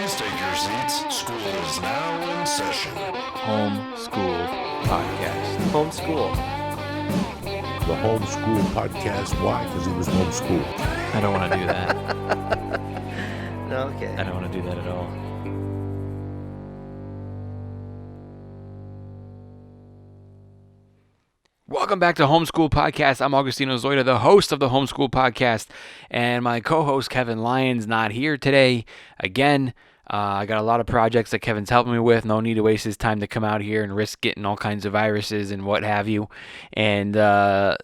Please take your seats. School is now in session. Homeschool Podcast. Homeschool. The homeschool podcast. Why? Because he was homeschooled. I don't want to do that. No, okay. I don't want to do that at all. Welcome back to Homeschool Podcast. I'm Augustino Zoida, the host of the Homeschool Podcast, and my co-host Kevin Lyon's not here today. Again, I got a lot of projects that Kevin's helping me with. No need to waste his time to come out here and risk getting all kinds of viruses and what have you. And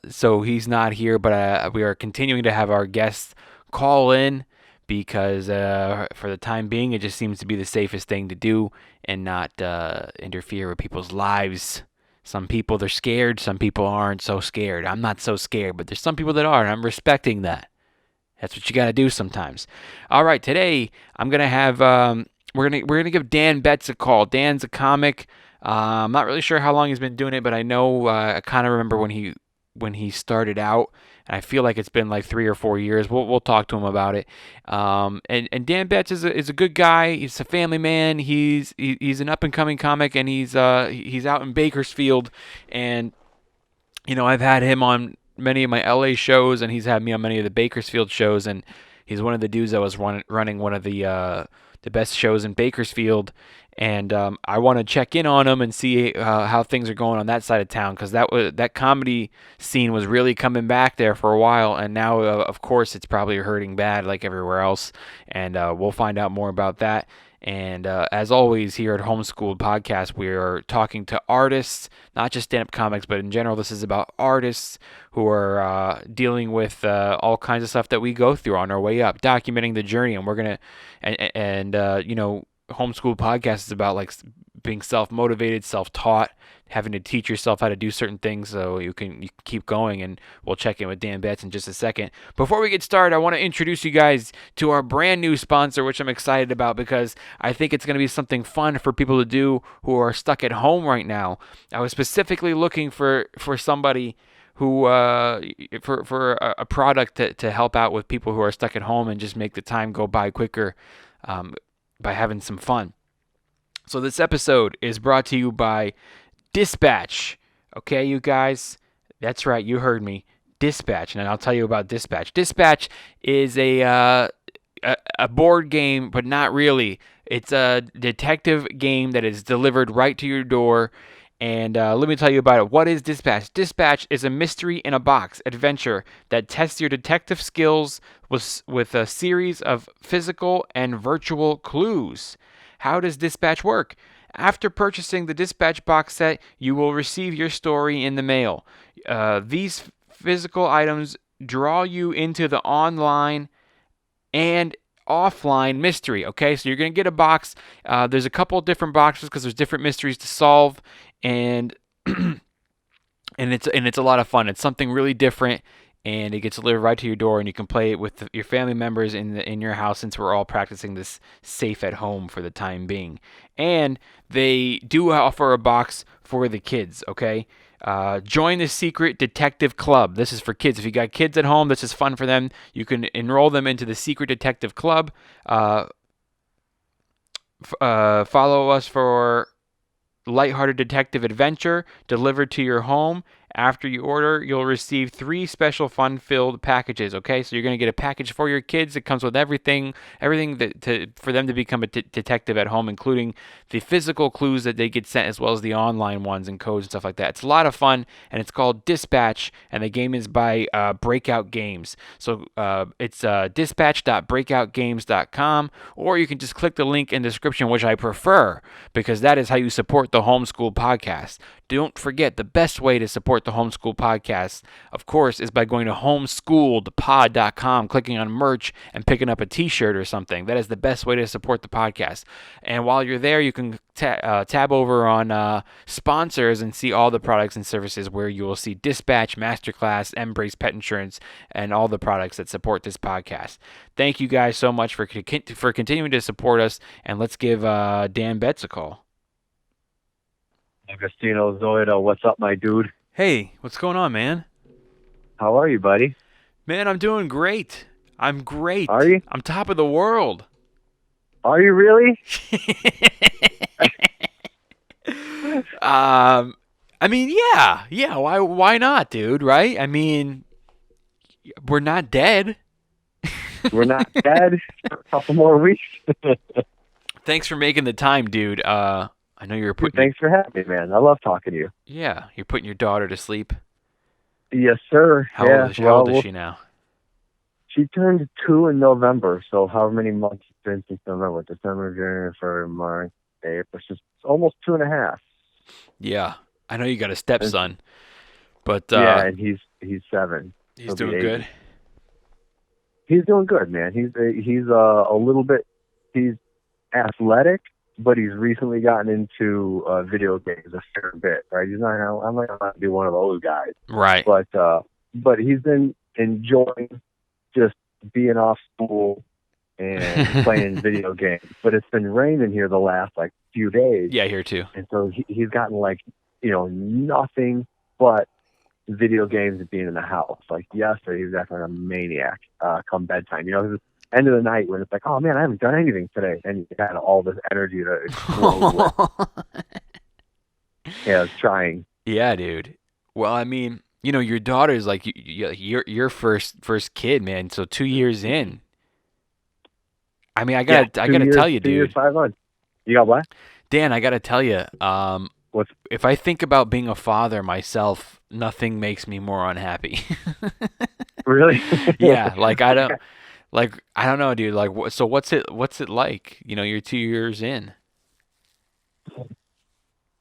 so he's not here, but we are continuing to have our guests call in because for the time being, it just seems to be the safest thing to do and not interfere with people's lives. Some people, they're scared. Some people aren't so scared. I'm not so scared, but there's some people that are, and I'm respecting that. That's what you got to do sometimes. All right, today I'm gonna have we're gonna give Dan Betts a call. Dan's a comic. I'm not really sure how long he's been doing it, but I know I kind of remember when he started out, and I feel like it's been like 3 or 4 years. We'll talk to him about it. And Dan Betts is a good guy. He's a family man. He's an up and coming comic, and he's out in Bakersfield, and I've had him on many of my LA shows, and he's had me on many of the Bakersfield shows, and he's one of the dudes that was running one of the best shows in Bakersfield, and I want to check in on him and see how things are going on that side of town, because that comedy scene was really coming back there for a while, and now of course it's probably hurting bad like everywhere else, and we'll find out more about that. And as always, here at Homeschooled Podcast, we are talking to artists, not just stand-up comics, but in general, this is about artists who are dealing with all kinds of stuff that we go through on our way up, documenting the journey. And we're gonna, Homeschooled Podcast is about like being self-motivated, self-taught, having to teach yourself how to do certain things so you can keep going. And we'll check in with Dan Betts in just a second. Before we get started, I want to introduce you guys to our brand new sponsor, which I'm excited about because I think it's going to be something fun for people to do who are stuck at home right now. I was specifically looking for somebody who for a product to help out with people who are stuck at home and just make the time go by quicker by having some fun. So this episode is brought to you by Dispatch. Okay, you guys? That's right, you heard me. Dispatch, and I'll tell you about Dispatch. Dispatch is a board game, but not really. It's a detective game that is delivered right to your door. And let me tell you about it. What is Dispatch? Dispatch is a mystery in a box adventure that tests your detective skills with a series of physical and virtual clues. How does Dispatch work? After purchasing the Dispatch box set, you will receive your story in the mail. These physical items draw you into the online and offline mystery. Okay, so you're going to get a box. There's a couple of different boxes because there's different mysteries to solve, and and it's a lot of fun. It's something really different, and it gets delivered right to your door, and you can play it with your family members in your house, since we're all practicing this safe at home for the time being. And they do offer a box for the kids, okay? Join the Secret Detective Club. This is for kids. If you got kids at home, this is fun for them. You can enroll them into the Secret Detective Club. Follow us for lighthearted detective adventure delivered to your home. After you order, you'll receive 3 special fun-filled packages, okay? So you're going to get a package for your kids. It comes with everything for them to become a detective at home, including the physical clues that they get sent, as well as the online ones and codes and stuff like that. It's a lot of fun, and it's called Dispatch, and the game is by Breakout Games. So it's dispatch.breakoutgames.com, or you can just click the link in the description, which I prefer, because that is how you support the Homeschool Podcast. Don't forget, the best way to support the Homeschool Podcast, of course, is by going to homeschooledpod.com, clicking on merch, and picking up a t-shirt or something. That is the best way to support the podcast. And while you're there, you can tab over on sponsors and see all the products and services, where you will see Dispatch, Masterclass, Embrace Pet Insurance, and all the products that support this podcast. Thank you guys so much for continuing to support us, and let's give Dan Betts a call. Augustino Zoida, what's up, my dude? Hey, what's going on, man? How are you, buddy? Man, I'm doing great. I'm great. Are you? I'm top of the world. Are you really? I mean, yeah. Why not, dude? Right? I mean, we're not dead. We're not dead for a couple more weeks. Thanks for making the time, dude. I know you're Dude, putting. thanks for having me, man. I love talking to you. Yeah, you're putting your daughter to sleep. Yes, sir. How old is she now? She turned 2 in November, so however many months it's been since November, December, January, February, March, April. It's just almost 2.5. Yeah, I know you got a stepson, but Yeah, and he's 7. he's He'll be doing 8. good. He's doing good, man. He's a little bit. He's athletic, but he's recently gotten into video games a fair bit. Right? He's not. I'm not going to be one of those guys. Right. But he's been enjoying just being off school and playing video games. But it's been raining here the last few days. Yeah, here too. And so he's gotten nothing but video games and being in the house. Like yesterday, he was acting like a maniac come bedtime. It was the end of the night when it's like, oh man, I haven't done anything today. And he had all this energy to explode with. Yeah, I was trying. Yeah, dude. Well, I mean, your daughter's like your first kid, man. So 2 years in. I mean, I gotta tell you, 2 years, dude. 5 months. You got what? Dan, I gotta tell you. If I think about being a father myself, nothing makes me more unhappy. Really? Yeah, I don't know, dude. So what's it like? You're 2 years in.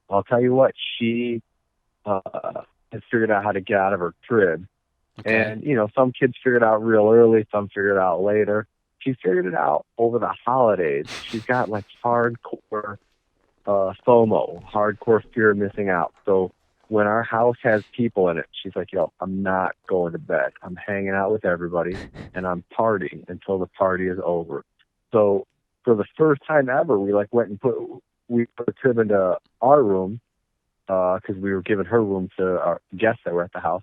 I'll tell you what. She has figured out how to get out of her crib. Okay. And, some kids figure it out real early, some figure it out later. She figured it out over the holidays. She's got hardcore FOMO, hardcore fear of missing out. So when our house has people in it, she's like, yo, I'm not going to bed. I'm hanging out with everybody and I'm partying until the party is over. So for the first time ever, we went and put a crib into our room because we were giving her room to our guests that were at the house.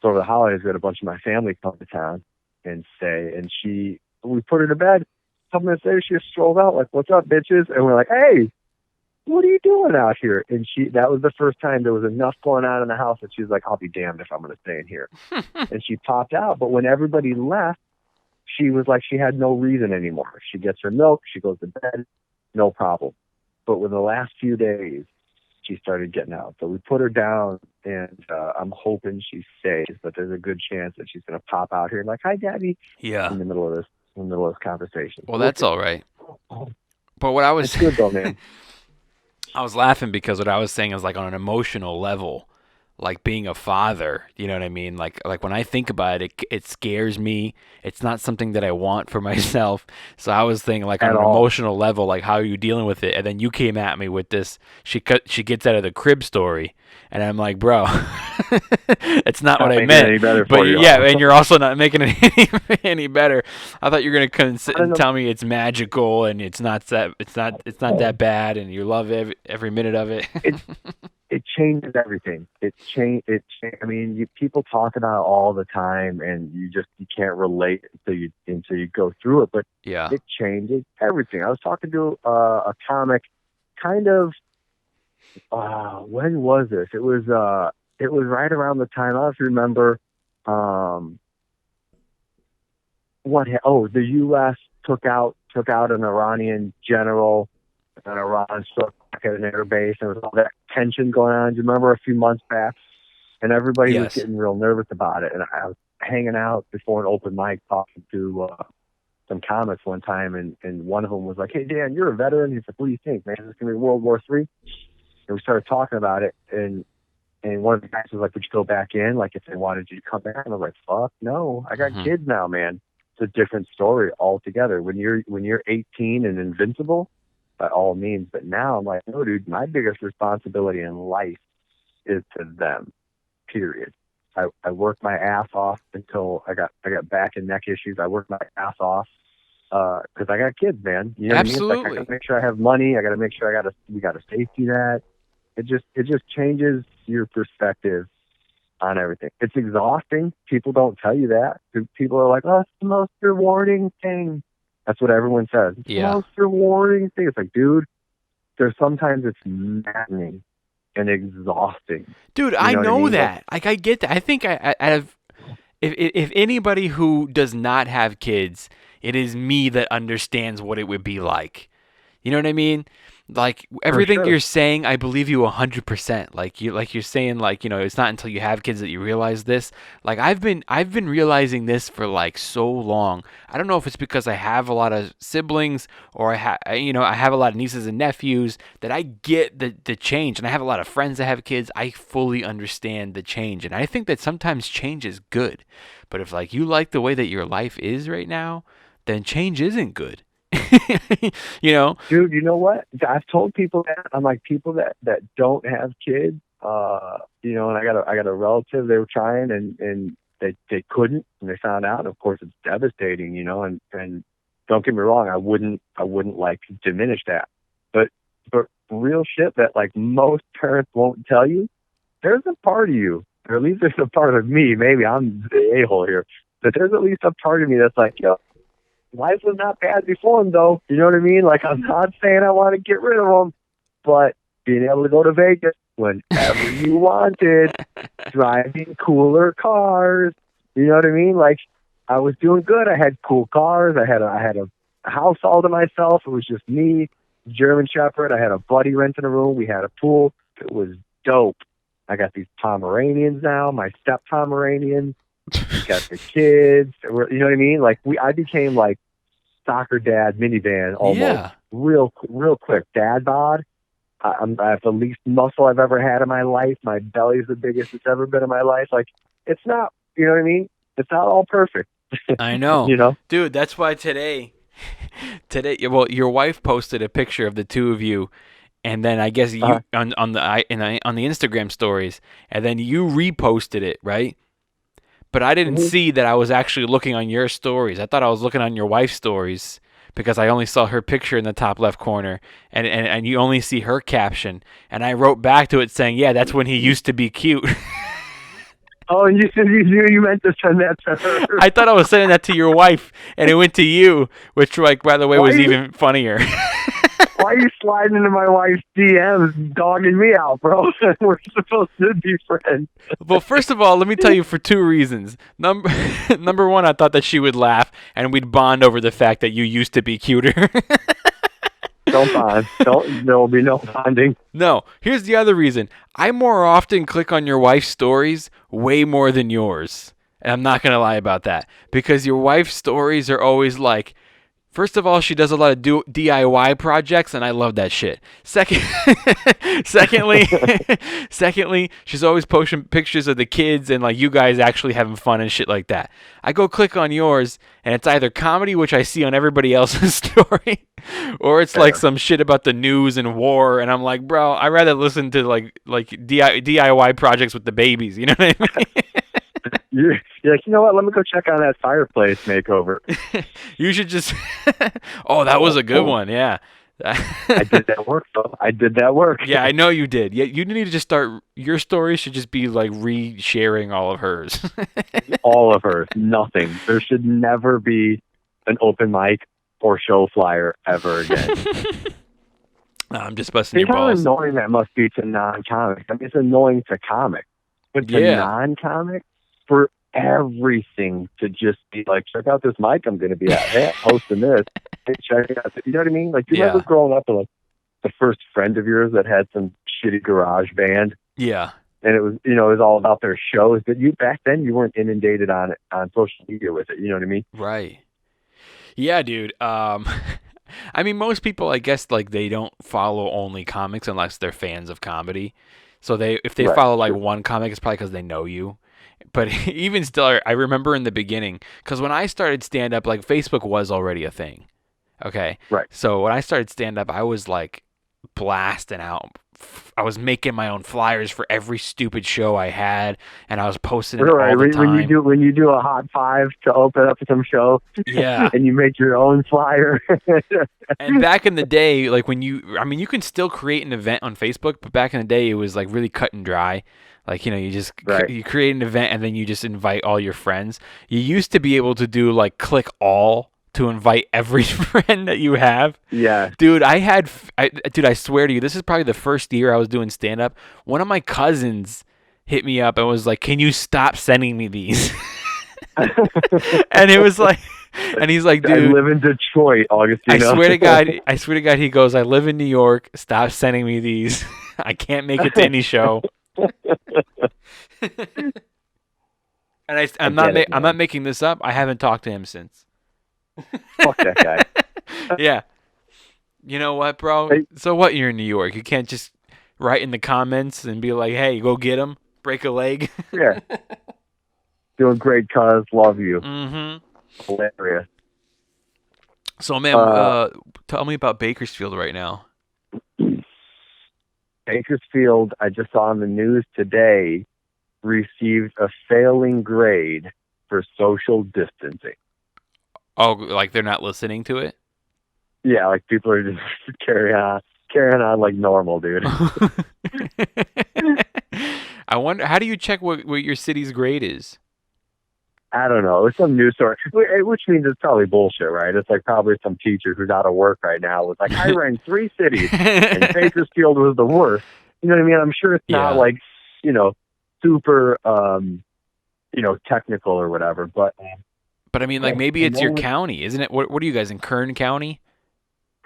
So over the holidays, we had a bunch of my family come to town and stay. And we put her to bed. A couple minutes later, she just strolled out like, what's up, bitches? And we're like, hey, what are you doing out here? And that was the first time there was enough going on in the house that she was like, I'll be damned if I'm going to stay in here. And she popped out. But when everybody left, she was like, she had no reason anymore. She gets her milk. She goes to bed. No problem. But with the last few days, she started getting out. So we put her down, and I'm hoping she stays. But there's a good chance that she's going to pop out here and like, hi, Daddy. Yeah. In the middle of this conversation. Well, that's all right. But what I was it's good though, man. I was laughing because what I was saying is on an emotional level, being a father, you know what I mean? Like when I think about it, it scares me. It's not something that I want for myself. So I was thinking on an emotional level, how are you dealing with it? And then you came at me with this, she gets out of the crib story. And I'm like, bro, it's not what I meant. Any better but yeah, and you're also not making it any better. I thought you were gonna tell me it's magical and it's not that bad, and you love every minute of it. It changes everything. I mean, people talk about it all the time, and you can't relate until you go through it. But yeah, it changes everything. I was talking to a comic, kind of. When was this? It was right around the time. I don't remember. The U.S. took out an Iranian general, and Iran struck back at an air base. There was all that tension going on. Do you remember a few months back? And everybody was getting real nervous about it. And I was hanging out before an open mic talking to some comics one time, and one of them was like, "Hey Dan, you're a veteran." He's like, "What do you think, man? Is this gonna be World War III?" And we started talking about it, and one of the guys was like, "Would you go back in? If they wanted you to come back?" And I was like, "Fuck no, I got kids now, man." It's a different story altogether. When you're 18 and invincible, by all means. But now I'm like, no, dude, my biggest responsibility in life is to them. Period. I worked my ass off until I got back and neck issues. I worked my ass off because I got kids, man. You know Absolutely. what I mean? I gotta make sure I have money. I gotta make sure we got a safety net. It just changes your perspective on everything. It's exhausting. People don't tell you that. People are like, "Oh, it's the most rewarding thing." That's what everyone says. It's Yeah. the most rewarding thing. It's like, dude, there's sometimes it's maddening and exhausting. Dude, You I know what I know mean? that. Like, I get that. I think I have. If anybody who does not have kids, it is me that understands what it would be like. You know what I mean? Like everything sure. you're saying, I believe you 100%. You're saying, like, it's not until you have kids that you realize this. Like I've been realizing this for like so long. I don't know if it's because I have a lot of siblings or I have a lot of nieces and nephews that I get the change, and I have a lot of friends that have kids. I fully understand the change, and I think that sometimes change is good. But if like you like the way that your life is right now, then change isn't good. Dude, you know what? I've told people that. I'm like, people that don't have kids, and I got a relative, they were trying and they couldn't, and they found out. Of course, it's devastating, and don't get me wrong, I wouldn't like diminish that. But real shit that like most parents won't tell you, there's a part of you, or at least there's a part of me, maybe I'm the a-hole here, but there's at least a part of me that's like, life was not bad before him, though. You know what I mean? Like, I'm not saying I want to get rid of him, but being able to go to Vegas whenever you wanted, driving cooler cars, you know what I mean? Like, I was doing good. I had cool cars. I had a house all to myself. It was just me, German Shepherd. I had a buddy renting a room. We had a pool. It was dope. I got these Pomeranians now, my step Pomeranians. Got the kids, you know what I mean? Like I became like soccer dad minivan almost, real quick. Dad bod. I have the least muscle I've ever had in my life. My belly's the biggest it's ever been in my life. Like it's not, you know what I mean? It's not all perfect. I know. Dude, that's why today, well, your wife posted a picture of the two of you. And then I guess you on the Instagram stories, and then you reposted it, right? But I didn't see that I was actually looking on your stories. I thought I was looking on your wife's stories because I only saw her picture in the top left corner, and you only see her caption. And I wrote back to it saying, "Yeah, that's when he used to be cute." Oh, and you said you meant to send that to her. I thought I was sending that to your wife, and it went to you, which, like, by the way, was even funnier. Why are you sliding into my wife's DMs, dogging me out, bro? We're supposed to be friends. Well, first of all, let me tell you for two reasons. Number one, I thought that she would laugh, and we'd bond over the fact that you used to be cuter. Don't bond. There will be no bonding. No, here's the other reason. I more often click on your wife's stories way more than yours. And I'm not going to lie about that. Because your wife's stories are always like, first of all, she does a lot of DIY projects, and I love that shit. Secondly, she's always posting pictures of the kids and like you guys actually having fun and shit like that. I go click on yours, and it's either comedy, which I see on everybody else's story, or it's like some shit about the news and war, and I'm like, bro, I'd rather listen to like DIY projects with the babies. You know what I mean? You're like, you know what? Let me go check on that fireplace makeover. You should just. Oh, that was a good one. Yeah. I did that work, though. I did that work. Yeah, I know you did. Yeah, you need to just start. Your story should just be like re-sharing all of hers. All of hers. Nothing. There should never be an open mic or show flyer ever again. No, I'm just busting your Think how balls. annoying that must be to non-comics. I mean, it's annoying to comics, but to non-comics, for everything to just be like, check out this mic I'm going to be at, hey, hosting this. Hey, check it out. You know what I mean? Like, you remember growing up with like the first friend of yours that had some shitty garage band? Yeah. And it was, it was all about their shows. But back then, you weren't inundated on social media with it. You know what I mean? Right. Yeah, dude. I mean, most people, I guess, like they don't follow only comics unless they're fans of comedy. So if they follow like one comic, it's probably because they know you. But even still, I remember in the beginning, because when I started stand-up, like Facebook was already a thing. Okay? Right. So when I started stand-up, I was like blasting out. I was making my own flyers for every stupid show I had, and I was posting it all the time. When you do a hot five to open up some show, and you make your own flyer. And back in the day, like you can still create an event on Facebook, but back in the day, it was like really cut and dry. Like, you just you create an event and then you just invite all your friends. You used to be able to do like click all to invite every friend that you have. Yeah. Dude, dude, I swear to you, this is probably the first year I was doing stand-up. One of my cousins hit me up and was like, "Can you stop sending me these?" And it was like, and he's like, I "Dude, live in Detroit, Augustine. I swear to God, he goes, I live in New York. Stop sending me these. I can't make it to any show." And I'm not making this up. I haven't talked to him since. Fuck that guy. Yeah. You know what, bro? Hey. So what? You're in New York. You can't just write in the comments and be like, "Hey, go get him. Break a leg." Yeah. Doing great, cuz. Love you. Mm-hmm. Hilarious. So, man, tell me about Bakersfield right now. Bakersfield, I just saw on the news today, received a failing grade for social distancing. Oh, like they're not listening to it? Yeah, like people are just carrying on like normal, dude. I wonder, how do you check what your city's grade is? I don't know. It's some news story, which means it's probably bullshit, right? It's like probably some teacher who's out of work right now was like, I ranked 3 cities, and Bakersfield was the worst. You know what I mean? I'm sure it's not like, super, technical or whatever, but I mean, like maybe it's your county, isn't it? What are you guys in Kern County?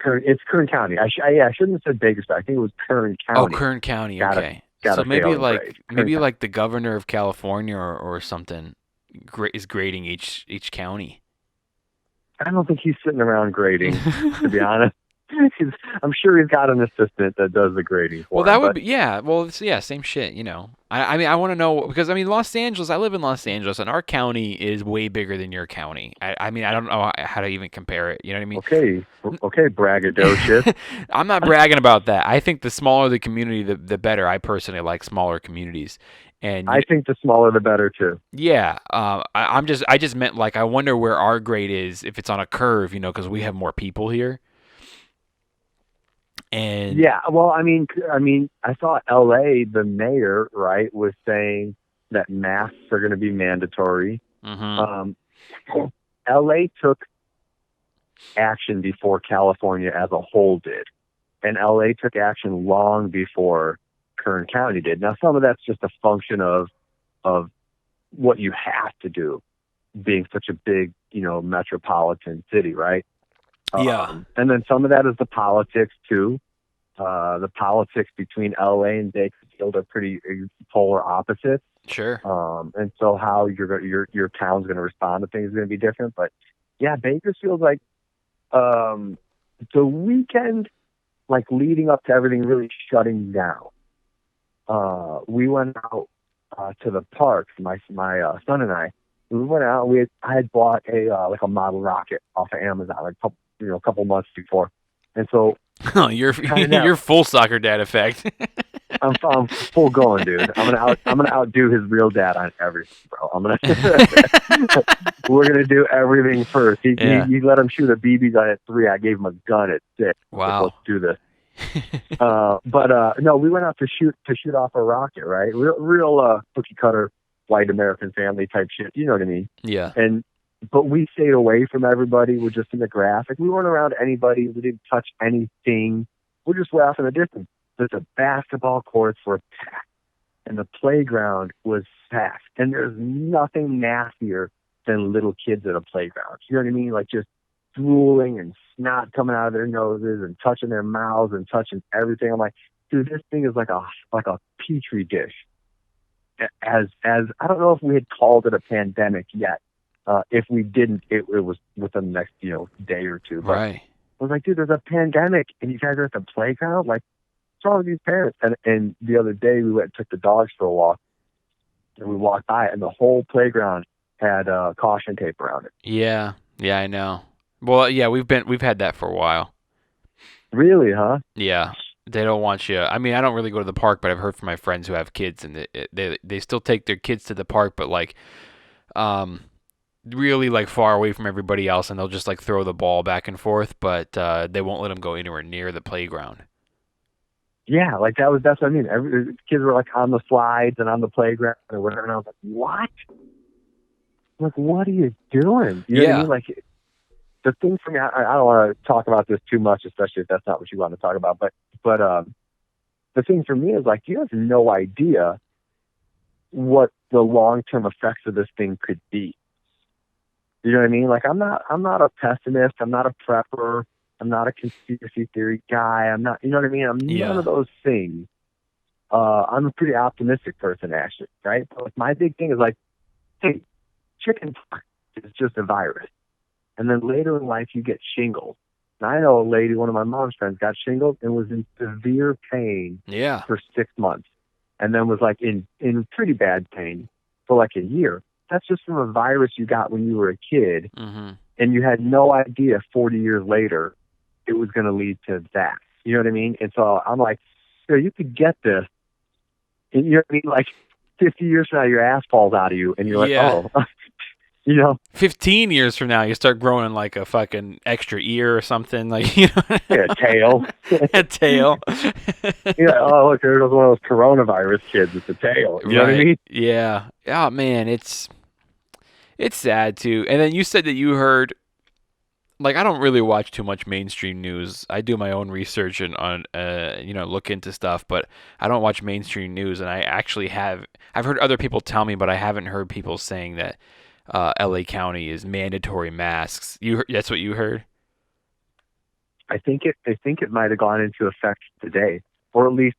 It's Kern County. I shouldn't have said Bakersfield. I think it was Kern County. Oh, Kern County. Okay. So maybe like the governor of California or something is grading each county. I don't think he's sitting around grading, to be honest. I'm sure he's got an assistant that does the grading for him. Well, that would be, yeah. Well, same shit, I mean, I want to know, because, I mean, Los Angeles, I live in Los Angeles, and our county is way bigger than your county. I mean, I don't know how to even compare it, you know what I mean? Okay, braggadocious. I'm not bragging about that. I think the smaller the community, the better. I personally like smaller communities. And I think the smaller the better too. Yeah, I just meant, like, I wonder where our grade is, if it's on a curve, because we have more people here. And yeah, well, I mean, I saw L.A. The mayor, right, was saying that masks are going to be mandatory. Mm-hmm. L.A. took action before California as a whole did, and L.A. took action long before Kern County did. Now, some of that's just a function of what you have to do, being such a big, metropolitan city, right? Yeah. And then some of that is the politics too. The politics between LA and Bakersfield are pretty polar opposites. Sure. And so how your town's going to respond to things is going to be different. But yeah, Bakersfield's like the weekend, like leading up to everything really shutting down. We went out to the park. My son and I. We went out. I had bought a model rocket off of Amazon a couple months before, and so you're full soccer dad effect. I'm full going, dude. I'm gonna outdo his real dad on everything, bro. We're gonna do everything first. He let him shoot a BB gun at 3. I gave him a gun at 6. Wow. Let's do this. But no, we went out to shoot off a rocket, right? Real cookie cutter white American family type shit. You know what I mean? Yeah. But we stayed away from everybody. We're just in the grass. Like, we weren't around anybody. We didn't touch anything. We're just way off in the distance. The basketball courts were packed, and the playground was packed. And there's nothing nastier than little kids at a playground. You know what I mean? Like, just drooling and snot coming out of their noses and touching their mouths and touching everything. I'm like, dude, this thing is like a petri dish. As I don't know if we had called it a pandemic yet. If we didn't, it was within the next day or two. But right. I was like, dude, there's a pandemic, and you guys are at the playground. Like, what's wrong with these parents? And the other day we went and took the dogs for a walk, and we walked by, and the whole playground had caution tape around it. Yeah, I know. Well, yeah, we've had that for a while. Really, huh? Yeah. They don't want you. I mean, I don't really go to the park, but I've heard from my friends who have kids, and they still take their kids to the park, but like, really like far away from everybody else, and they'll just like throw the ball back and forth, but they won't let them go anywhere near the playground. Yeah, like that's what I mean. Kids were like on the slides and on the playground or whatever, and I was like, what? Like, what are you doing? You know what I mean? Like, the thing for me, I don't want to talk about this too much, especially if that's not what you want to talk about. But the thing for me is like you have no idea what the long-term effects of this thing could be. You know what I mean? Like I'm not a pessimist. I'm not a prepper. I'm not a conspiracy theory guy. I'm not, you know what I mean? I'm none of those things. I'm a pretty optimistic person, actually, right? But like, my big thing is like, hey, chicken pox is just a virus. And then later in life, you get shingles. And I know a lady, one of my mom's friends, got shingles and was in severe pain for 6 months. And then was like in pretty bad pain for like a year. That's just from a virus you got when you were a kid. Mm-hmm. And you had no idea 40 years later it was going to lead to that. You know what I mean? And so I'm like, you could get this. And you know what I mean? Like 50 years from now, your ass falls out of you, and you're like, oh, you know. 15 years from now, you start growing like a fucking extra ear or something, like, you know. Yeah, a tail. A tail. Yeah. Oh, look, there's one of those coronavirus kids with the tail. You know what I mean? Yeah. Oh man, it's sad too. And then you said that you heard. Like, I don't really watch too much mainstream news. I do my own research and look into stuff, but I don't watch mainstream news. And I've heard other people tell me, but I haven't heard people saying that LA County is mandatory masks. That's what you heard? I think it might have gone into effect today, or at least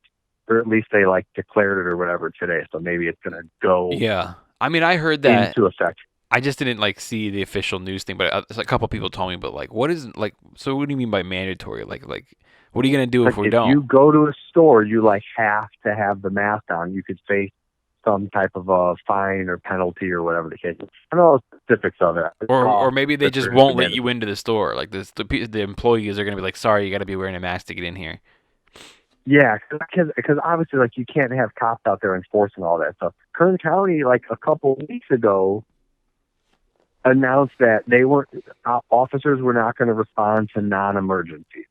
they like declared it or whatever today. So maybe it's gonna go. Yeah, I mean, I heard that into effect. I just didn't like see the official news thing, but a couple people told me. But like, what is like? So what do you mean by mandatory? Like, what are you gonna do if we don't? If you go to a store, you like have to have the mask on. You could face some type of a fine or penalty or whatever the case is. I don't know the specifics of it. Or maybe they just won't let you into the store. Like the employees are gonna be like, sorry, you got to be wearing a mask to get in here. Yeah, because obviously, like, you can't have cops out there enforcing all that stuff. Kern County, like a couple of weeks ago, announced that officers were not going to respond to non-emergencies.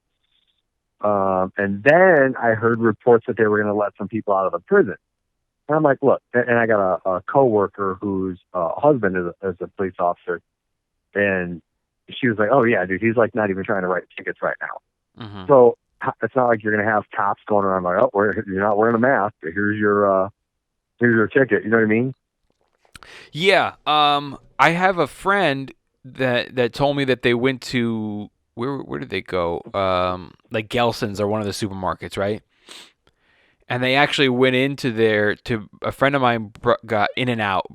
And then I heard reports that they were going to let some people out of the prison. And I'm like, look, and I got a coworker whose husband is a police officer, and she was like, oh yeah, dude, he's like not even trying to write tickets right now. Mm-hmm. So it's not like you're going to have cops going around like, oh, you're not wearing a mask. Here's your ticket. You know what I mean? Yeah. I have a friend that told me that they went to where did they go? Like Gelson's or one of the supermarkets, right? And they actually went into a friend of mine got In and Out.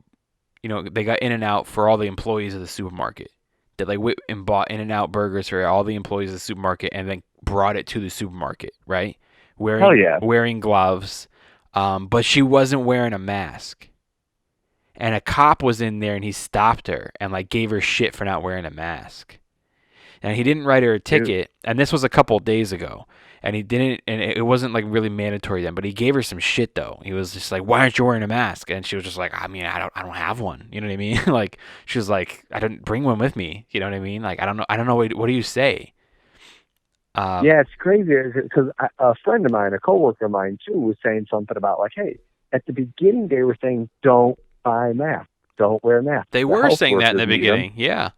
You know, they got In and Out for all the employees of the supermarket. They like went and bought In and Out burgers for all the employees of the supermarket, and then brought it to the supermarket, right? Wearing gloves, but she wasn't wearing a mask. And a cop was in there, and he stopped her and like gave her shit for not wearing a mask. And he didn't write her a ticket, and this was a couple of days ago. And he didn't, and it wasn't like really mandatory then, but he gave her some shit though. He was just like, "Why aren't you wearing a mask?" And she was just like, "I mean, I don't have one." You know what I mean? Like she was like, "I didn't bring one with me." You know what I mean? Like I don't know. What do you say? Yeah, it's crazy because a friend of mine, a coworker of mine too, was saying something about like, hey, at the beginning they were saying don't buy masks, don't wear masks. They were saying that in the beginning, yeah.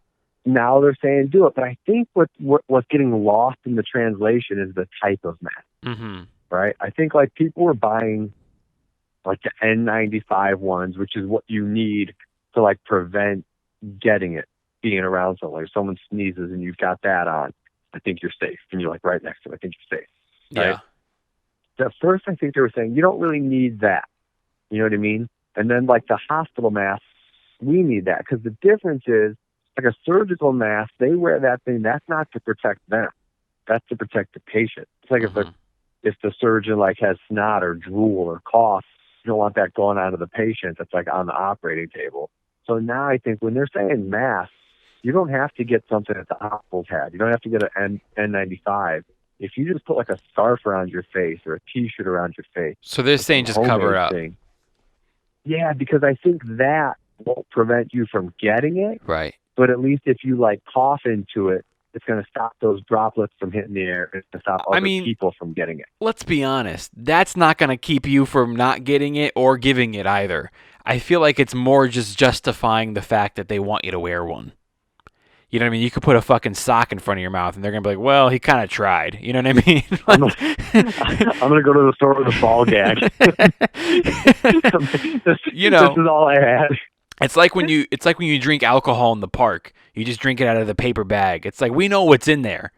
Now they're saying do it, but I think what's getting lost in the translation is the type of mask. Mm-hmm. Right? I think like people were buying like the N95 ones, which is what you need to like prevent getting it being around someone. If someone sneezes and you've got that on, I think you're safe. And you're like right next to them, I think you're safe. Right? Yeah. At first, I think they were saying you don't really need that. You know what I mean? And then like the hospital masks, we need that because the difference is like a surgical mask, they wear that thing. That's not to protect them. That's to protect the patient. It's like if the surgeon like has snot or drool or cough, you don't want that going onto the patient that's like on the operating table. So now I think when they're saying mask, you don't have to get something that the hospitals had. You don't have to get an N95. If you just put like a scarf around your face or a T-shirt around your face. So they're saying just cover it up. Yeah, because I think that won't prevent you from getting it. Right. But at least if you like cough into it, it's going to stop those droplets from hitting the air. It's going to stop other people from getting it. Let's be honest. That's not going to keep you from not getting it or giving it either. I feel like it's more just justifying the fact that they want you to wear one. You know what I mean? You could put a fucking sock in front of your mouth, and they're gonna be like, "Well, he kind of tried." You know what I mean? I'm gonna go to the store with a ball gag. this is all I had. It's like when you drink alcohol in the park. You just drink it out of the paper bag. It's like we know what's in there.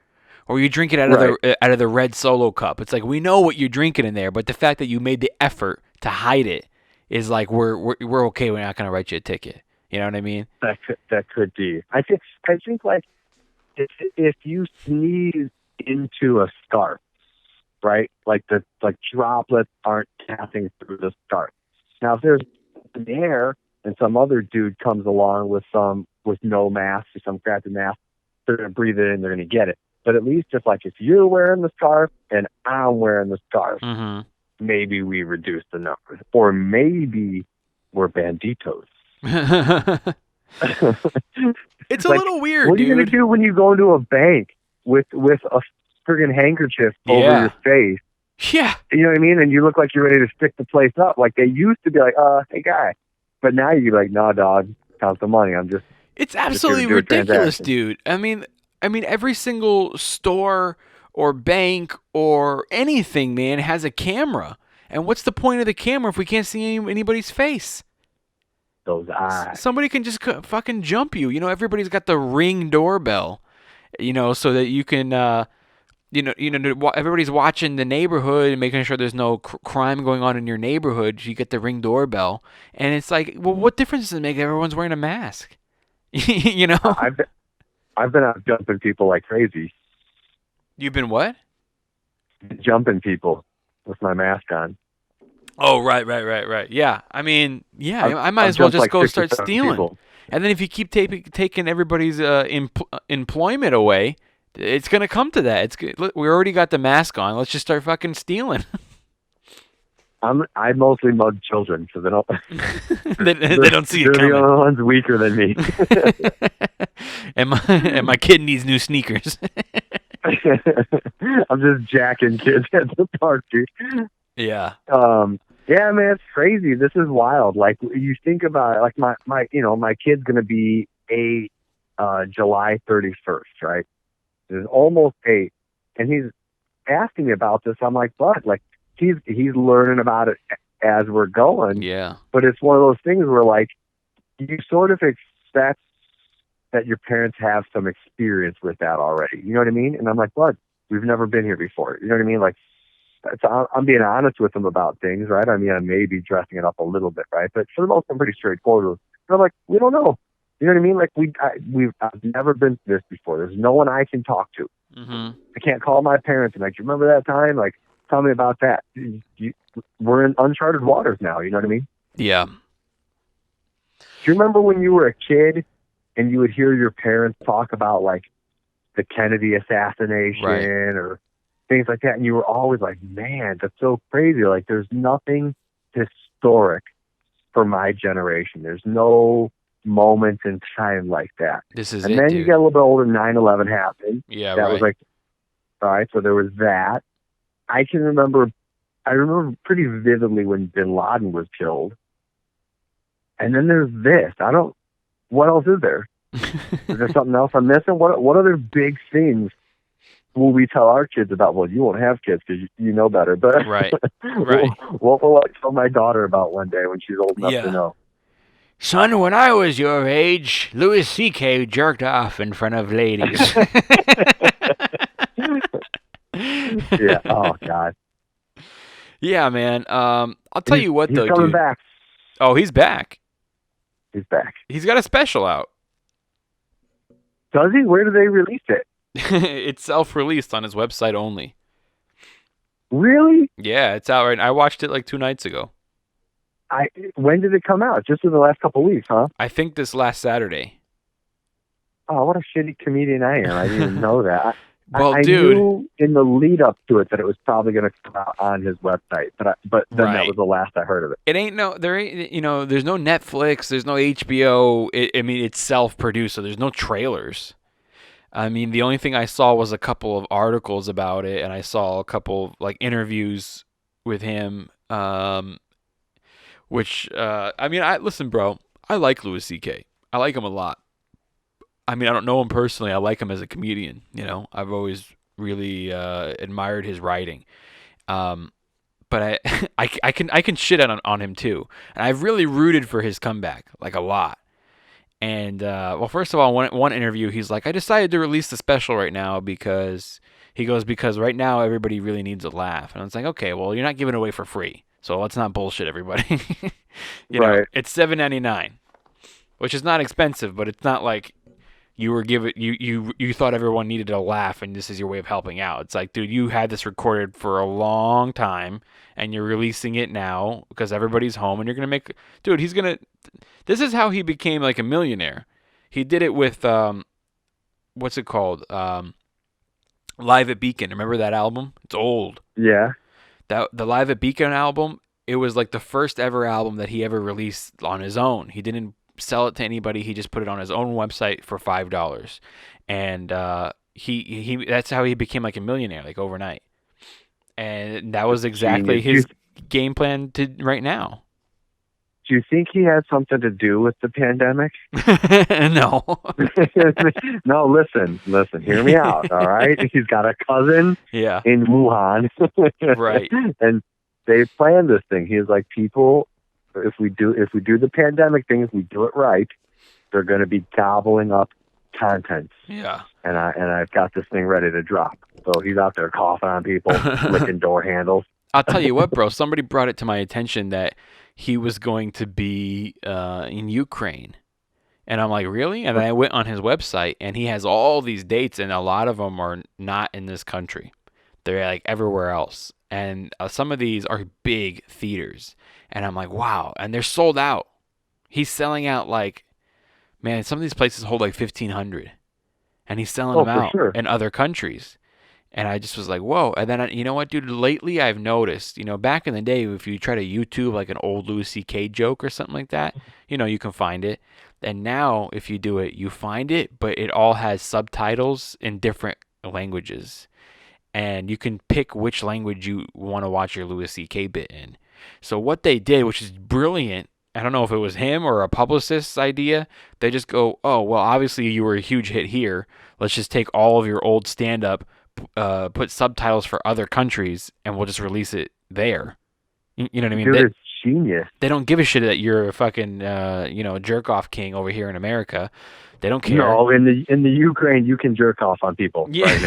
Or you drink it out of the red Solo cup. It's like we know what you're drinking in there, but the fact that you made the effort to hide it is like we're okay. We're not gonna write you a ticket. You know what I mean? That could be. I think like if you sneeze into a scarf, right? Like the droplets aren't passing through the scarf. Now if there's an air and some other dude comes along with no mask or some crappy mask, they're gonna breathe it in. They're gonna get it. But at least if you're wearing the scarf and I'm wearing the scarf, maybe we reduce the numbers. Or maybe we're banditos. It's a little weird, what are you going to do when you go into a bank with a friggin' handkerchief over your face? Yeah. You know what I mean? And you look like you're ready to stick the place up. Like they used to be like, hey, guy. But now you're like, nah, dog, count the money. It's absolutely ridiculous, dude. I mean, every single store or bank or anything, man, has a camera. And what's the point of the camera if we can't see anybody's face? Those eyes. Somebody can just fucking jump you. You know, everybody's got the Ring doorbell, you know, so that you can, everybody's watching the neighborhood and making sure there's no crime going on in your neighborhood. You get the Ring doorbell. And it's like, well, what difference does it make if everyone's wearing a mask? You know? I've been out jumping people like crazy. You've been what? Jumping people with my mask on. Oh, right. Yeah. I mean, yeah, I might as well just go start stealing. People. And then if you keep taking everybody's employment away, it's going to come to that. We already got the mask on. Let's just start fucking stealing. I mostly mug children because they don't. they don't see it coming. They're the only ones weaker than me. and my kid needs new sneakers. I'm just jacking kids at the park, dude. Yeah. Yeah, man, it's crazy. This is wild. Like you think about it, like my kid's gonna be 8 July 31st, right? He's almost 8, and he's asking me about this. I'm like, but like he's learning about it as we're going. Yeah. But it's one of those things where like you sort of expect that your parents have some experience with that already. You know what I mean? And I'm like, bud, we've never been here before. You know what I mean? Like, I'm being honest with them about things, right? I mean, I may be dressing it up a little bit, right? But for the most, I'm pretty straightforward. They're like, we don't know. You know what I mean? Like I've never been through this before. There's no one I can talk to. Mm-hmm. I can't call my parents and like, do you remember that time? Like, tell me about that. We're in uncharted waters now. You know what I mean? Yeah. Do you remember when you were a kid and you would hear your parents talk about like the Kennedy assassination or things like that, and you were always like, man, that's so crazy. Like, there's nothing historic for my generation. There's no moment in time like that. This is and then dude. You get a little bit older, 9/11 happened. Yeah, that was like, all right, so there was that. I remember pretty vividly when bin Laden was killed. And then there's this. What else is there? Is there something else I'm missing? What other big things will we tell our kids about? Well, you won't have kids because you know better. But right. What will I tell my daughter about one day when she's old enough to know? Son, when I was your age, Louis C.K. jerked off in front of ladies. Yeah. Oh God. Yeah, man. I'll tell you what, though, he's coming dude. back. Oh, he's back. He's back. He's got a special out. Does he? Where do they release it? It's self-released on his website only. Really? Yeah, it's out right now. I watched it like 2 nights ago. When did it come out? Just in the last couple of weeks, huh? I think this last Saturday. Oh, what a shitty comedian I am. I didn't even know that. Well, I dude, knew in the lead up to it that it was probably going to come out on his website, but then that was the last I heard of it. It ain't there ain't, there's no Netflix, there's no HBO. It's self-produced, so there's no trailers. I mean, the only thing I saw was a couple of articles about it, and I saw a couple like interviews with him. Listen, bro, I like Louis C.K. I like him a lot. I mean, I don't know him personally. I like him as a comedian. I've always really admired his writing. But I can shit on him too, and I've really rooted for his comeback like a lot. And well, first of all, one interview, he's like, I decided to release the special right now because because right now everybody really needs a laugh, and I was like, okay, well, you're not giving it away for free, so let's not bullshit everybody. Right. It's $7.99, which is not expensive, but it's not like you thought everyone needed a laugh and this is your way of helping out. It's like, dude, you had this recorded for a long time and you're releasing it now because everybody's home and you're gonna make. Dude, this is how he became like a millionaire. He did it with what's it called, Live at Beacon. Remember that album? It's old. Yeah. The Live at Beacon album, it was like the first ever album that he ever released on his own. He didn't sell it to anybody. He just put it on his own website for $5, and he that's how he became like a millionaire, like overnight. And that was exactly his game plan to right now. Do you think he had something to do with the pandemic? No. No, listen, hear me out, all right? He's got a cousin Yeah. in Wuhan. Right. And they planned this thing. He was like, people, if we do the pandemic thing, if we do it right, they're going to be gobbling up content. Yeah. And I've got this thing ready to drop. So he's out there coughing on people, licking door handles. I'll tell you what, bro. Somebody brought it to my attention that he was going to be in Ukraine. And I'm like, really? And then I went on his website, and he has all these dates, and a lot of them are not in this country. They're like everywhere else. And some of these are big theaters. And I'm like, wow. And they're sold out. He's selling out like, man, some of these places hold like 1,500. And he's selling them out in other countries. And I just was like, whoa. And then, you know what, dude? Lately I've noticed, back in the day, if you try to YouTube like an old Louis C.K. joke or something like that, you can find it. And now if you do it, you find it, but it all has subtitles in different languages. And you can pick which language you want to watch your Louis C.K. bit in. So what they did, which is brilliant, I don't know if it was him or a publicist's idea, they just go, oh, well, obviously you were a huge hit here. Let's just take all of your old stand-up, put subtitles for other countries, and we'll just release it there. You know what I mean? Dude, it's genius. They don't give a shit that you're a fucking, jerk-off king over here in America. They don't care. No, in the Ukraine, you can jerk off on people right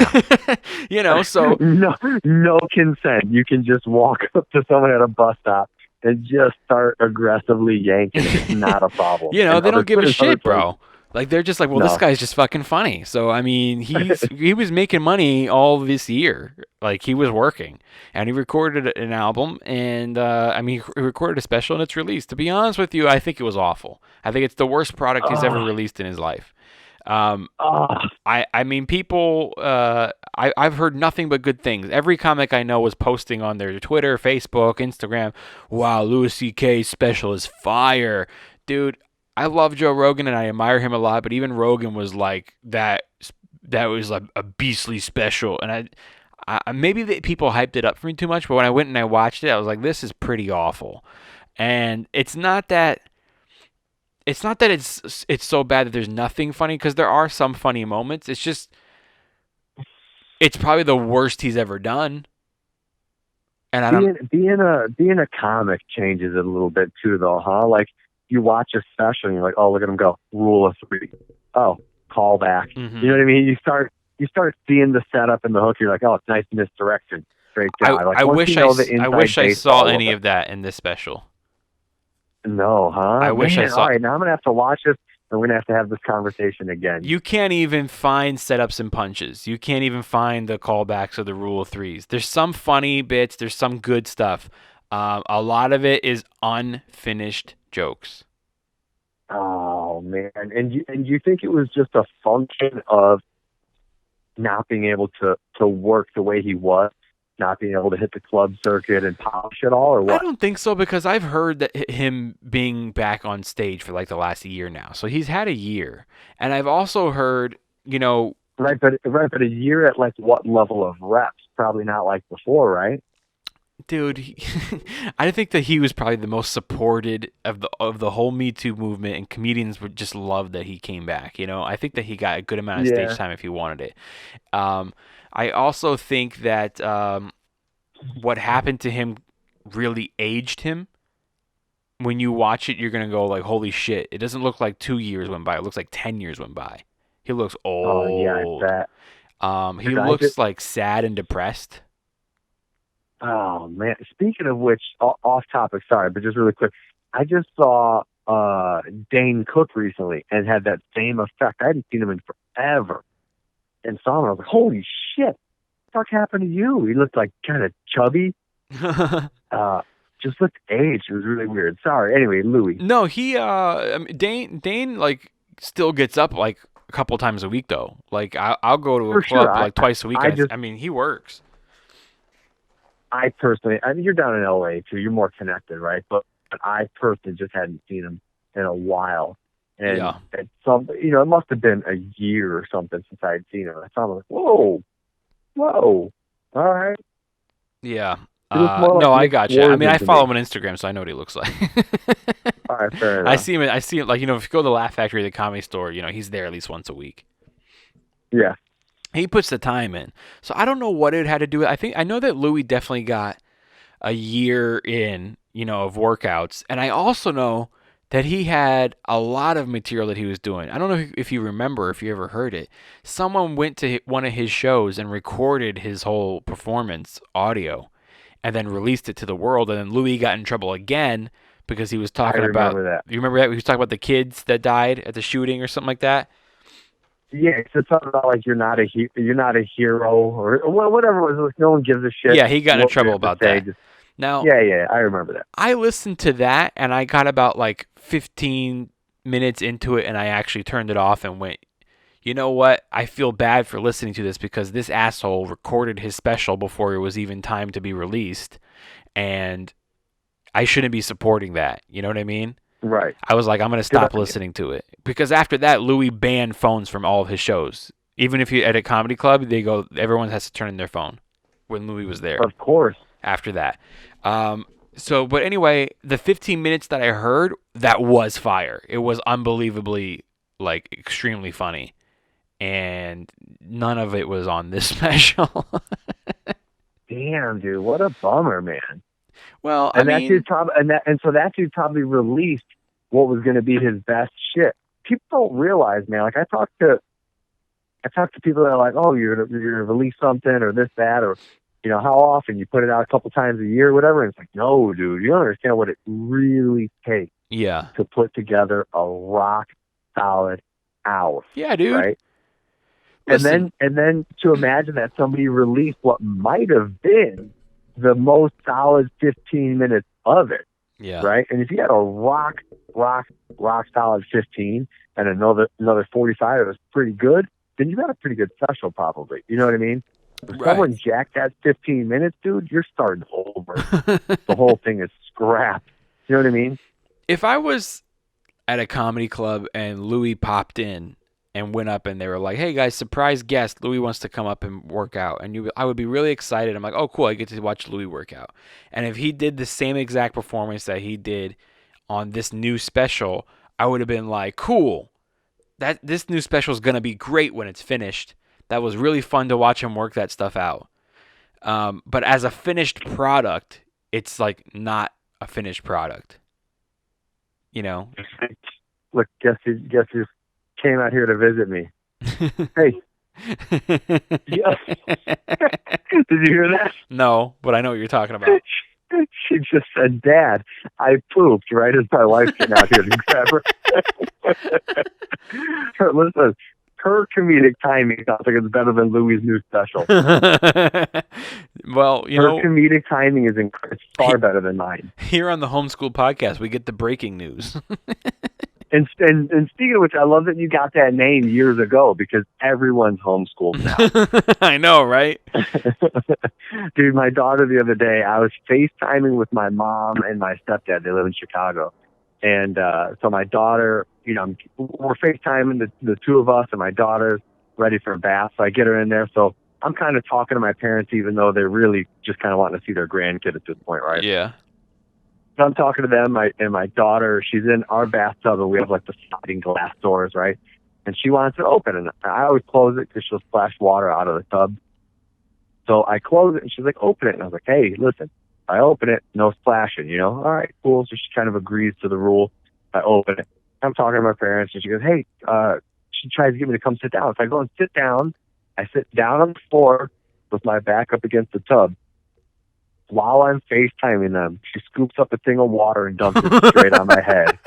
now. So no consent. You can just walk up to someone at a bus stop and just start aggressively yanking. It's not a problem. they don't give a shit, bro. Like, they're just like, well, this guy's just fucking funny. So, I mean, he was making money all this year. Like, he was working. And he recorded an album. And, he recorded a special, and it's released. To be honest with you, I think it was awful. I think it's the worst product he's ever released in his life. People, I've heard nothing but good things. Every comic I know was posting on their Twitter, Facebook, Instagram, wow, Louis C.K. special is fire. Dude, I love Joe Rogan and I admire him a lot, but even Rogan was like, that was like a beastly special. And I maybe people hyped it up for me too much, but when I went and I watched it, I was like, this is pretty awful. And it's not that it's so bad that there's nothing funny, because there are some funny moments. It's just, it's probably the worst he's ever done. And I don't being a comic changes it a little bit too, though, huh? Like, you watch a special and you're like, oh, look at him go, rule of three. Oh, call back. Mm-hmm. You know what I mean? You start seeing the setup and the hook. You're like, oh, it's nice misdirection. Great job. I wish I saw any of that in this special. No, huh? I wish I saw. All right, now I'm gonna have to watch this, and we're gonna have this conversation again. You can't even find setups and punches. You can't even find the callbacks or the rule of threes. There's some funny bits. There's some good stuff. A lot of it is unfinished jokes. Oh man, and you think it was just a function of not being able to work the way he was, not being able to hit the club circuit and polish it all, or what? I don't think so, because I've heard that him being back on stage for like the last year now, so he's had a year, and I've also heard, right, but a year at like what level of reps? Probably not like before, right? Dude, I think that he was probably the most supported of the whole Me Too movement, and comedians would just love that he came back. I think that he got a good amount of stage Yeah. time if he wanted it. I also think that what happened to him really aged him. When you watch it, you're gonna go like, "Holy shit!" It doesn't look like 2 years went by. It looks like 10 years went by. He looks Oh yeah, I old. bet. He Dude, I looks just like sad and depressed. oh man. Speaking of which, off topic, sorry, but just really quick, I just saw Dane Cook recently and had that same effect. I hadn't seen him in forever, and saw him. I was like, holy shit, what the fuck happened to you? He looked like kind of chubby. Just looked aged. It was really weird. Sorry. Anyway, Louis. No, he I mean, Dane like still gets up like a couple times a week though. Like I'll go to a For club sure. like twice a week. I just I mean, he works. I personally, I mean, you're down in LA too. You're more connected, right? But I personally just hadn't seen him in a while, and Yeah. at some, it must have been a year or something since I had seen him. I saw him like, whoa, all right. Yeah. He looks more No, like I Nick got you. I mean, Swartzen I to follow me. him on Instagram, so I know what he looks like. All right, fair enough. I see him like, if you go to the Laugh Factory, the Comedy Store, he's there at least once a week. Yeah, He puts the time in. So I don't know what it had to do with. I know that Louis definitely got a year in, of workouts, and I also know that he had a lot of material that he was doing. I don't know if you remember, if you ever heard it. Someone went to one of his shows and recorded his whole performance audio and then released it to the world, and then Louis got in trouble again because he was talking about. remember that. You remember that? He was talking about the kids that died at the shooting or something like that. yeah. It's something about like you're not a hero or whatever it was. Like, no one gives a shit. Yeah, he got in what you trouble have to about say. that. Just, Now, yeah, I remember that. I listened to that and I got about like 15 minutes into it and I actually turned it off and went, you know what? I feel bad for listening to this because this asshole recorded his special before it was even time to be released, and I shouldn't be supporting that. You know what I mean? Right. I was like, I'm going to stop listening to it. Because after that, Louis banned phones from all of his shows. Even if you at a comedy club, they go, everyone has to turn in their phone when Louis was there. Of course. After that. But anyway, the 15 minutes that I heard, that was fire. It was unbelievably, like, extremely funny. And none of it was on this special. Damn, dude, what a bummer, man. Well, So that dude probably released what was going to be his best shit. People don't realize, man. Like I talk to people that are like, oh, you're gonna release something or this, that, or how often you put it out a couple times a year, whatever. And it's like, no, dude, you don't understand what it really takes yeah. to put together a rock solid hour. Yeah, dude. Right. Listen. And then to imagine that somebody released what might have been the most solid 15 minutes of it. Yeah. Right. And if you had a rock solid 15 and another 45 that was pretty good, then you got a pretty good special probably. You know what I mean? If someone jacked that 15 minutes, dude, you're starting over. The whole thing is scrapped. You know what I mean? If I was at a comedy club and Louis popped in and went up and they were like, hey guys, surprise guest, Louis wants to come up and work out. And I would be really excited. I'm like, oh cool, I get to watch Louis work out. And if he did the same exact performance that he did on this new special, I would have been like, cool. This new special is going to be great when it's finished. That was really fun to watch him work that stuff out. But as a finished product, it's like not a finished product. Look, guess who came out here to visit me? Hey. Yeah. Did you hear that? No, but I know what you're talking about. She just said, Dad, I pooped, right as my wife came out here to grab her. Listen, her comedic timing sounds like it's better than Louis' new special. Well, her comedic timing is far better than mine. Here on the Homeschool Podcast, we get the breaking news. And speaking of which, I love that you got that name years ago because everyone's homeschooled now. I know, right? Dude, my daughter the other day, I was FaceTiming with my mom and my stepdad. They live in Chicago. And so my daughter, we're FaceTiming the two of us, and my daughter's ready for a bath. So I get her in there. So I'm kind of talking to my parents, even though they're really just kind of wanting to see their grandkid at this point, right? Yeah. So I'm talking to them, and my daughter, she's in our bathtub, and we have like the sliding glass doors, right? And she wants it open, and I always close it because she'll splash water out of the tub. So I close it, and she's like, open it. And I was like, hey, listen, I open it, no splashing, you know? All right, cool. So she kind of agrees to the rule. I open it. I'm talking to my parents, and she goes, hey, she tries to get me to come sit down. So I go and sit down. I sit down on the floor with my back up against the tub. While I'm FaceTiming them, she scoops up a thing of water and dumps it straight on my head.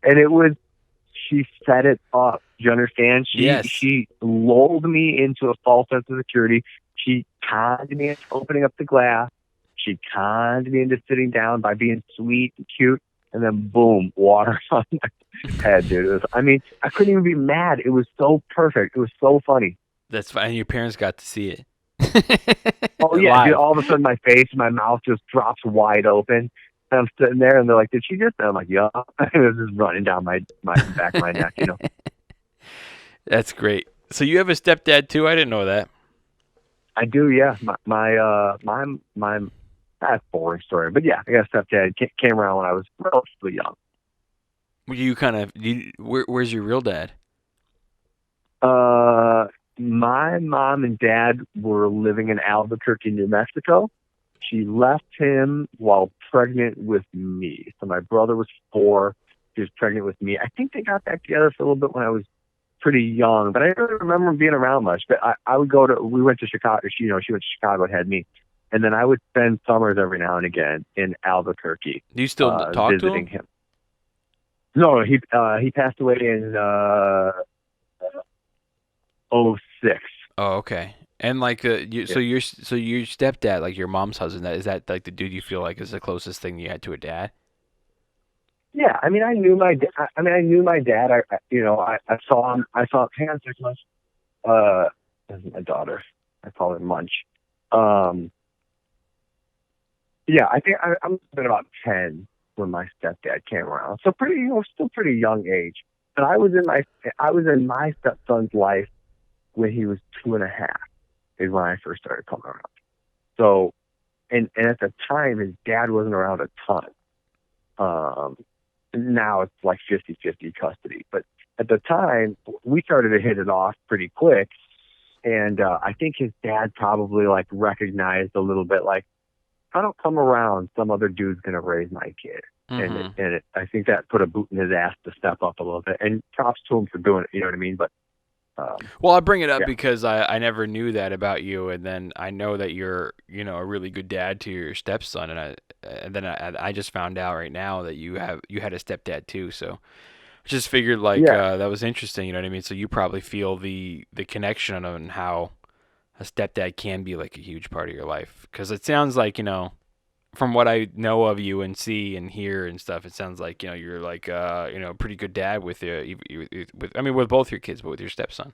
And she set it up. Do you understand? She lulled me into a false sense of security. She conned me into opening up the glass. She conned me into sitting down by being sweet and cute. And then, boom, water on my head, dude. I couldn't even be mad. It was so perfect. It was so funny. That's fine. Your parents got to see it. Oh, yeah. Dude, all of a sudden, my mouth just drops wide open. And I'm sitting there, and they're like, did she just? And I'm like, yeah. And it was just running down my back of my neck, you know. That's great. So you have a stepdad, too? I didn't know that. I do, yeah. My that's a boring story. But, yeah, I got a stepdad. Came around when I was relatively young. Where's your real dad? My mom and dad were living in Albuquerque, New Mexico. She left him while pregnant with me. So my brother was 4. She was pregnant with me. I think they got back together for a little bit when I was pretty young, but I don't really remember being around much. But I would we went to Chicago. She went to Chicago and had me. And then I would spend summers every now and again in Albuquerque. Do you still talk visiting to him? No, he passed away in 06. Oh, okay. And like, so your stepdad, like your mom's husband, is that like the dude you feel like is the closest thing you had to a dad? Yeah, I knew my dad. I knew my dad. I saw him. Hang on 6 months. This is my daughter. I call her Munch. Yeah, I think I'm been about 10 when my stepdad came around. So still pretty young age. But I was in my stepson's life when he was 2.5. Is when I first started coming around. So, and at the time, his dad wasn't around a ton. Now it's like 50-50 custody. But at the time, we started to hit it off pretty quick. And I think his dad probably like recognized a little bit like, if I don't come around, some other dude's going to raise my kid. Mm-hmm. And I think that put a boot in his ass to step up a little bit. And props to him for doing it, you know what I mean? But well, I bring it up because I never knew that about you, and then I know that you're a really good dad to your stepson, and then I just found out right now that you had a stepdad too. So I just figured that was interesting, you know what I mean? So you probably feel the connection on how a stepdad can be like a huge part of your life, because it sounds like from what I know of you and see and hear and stuff, it sounds like you're like a pretty good dad with with both your kids, but with your stepson.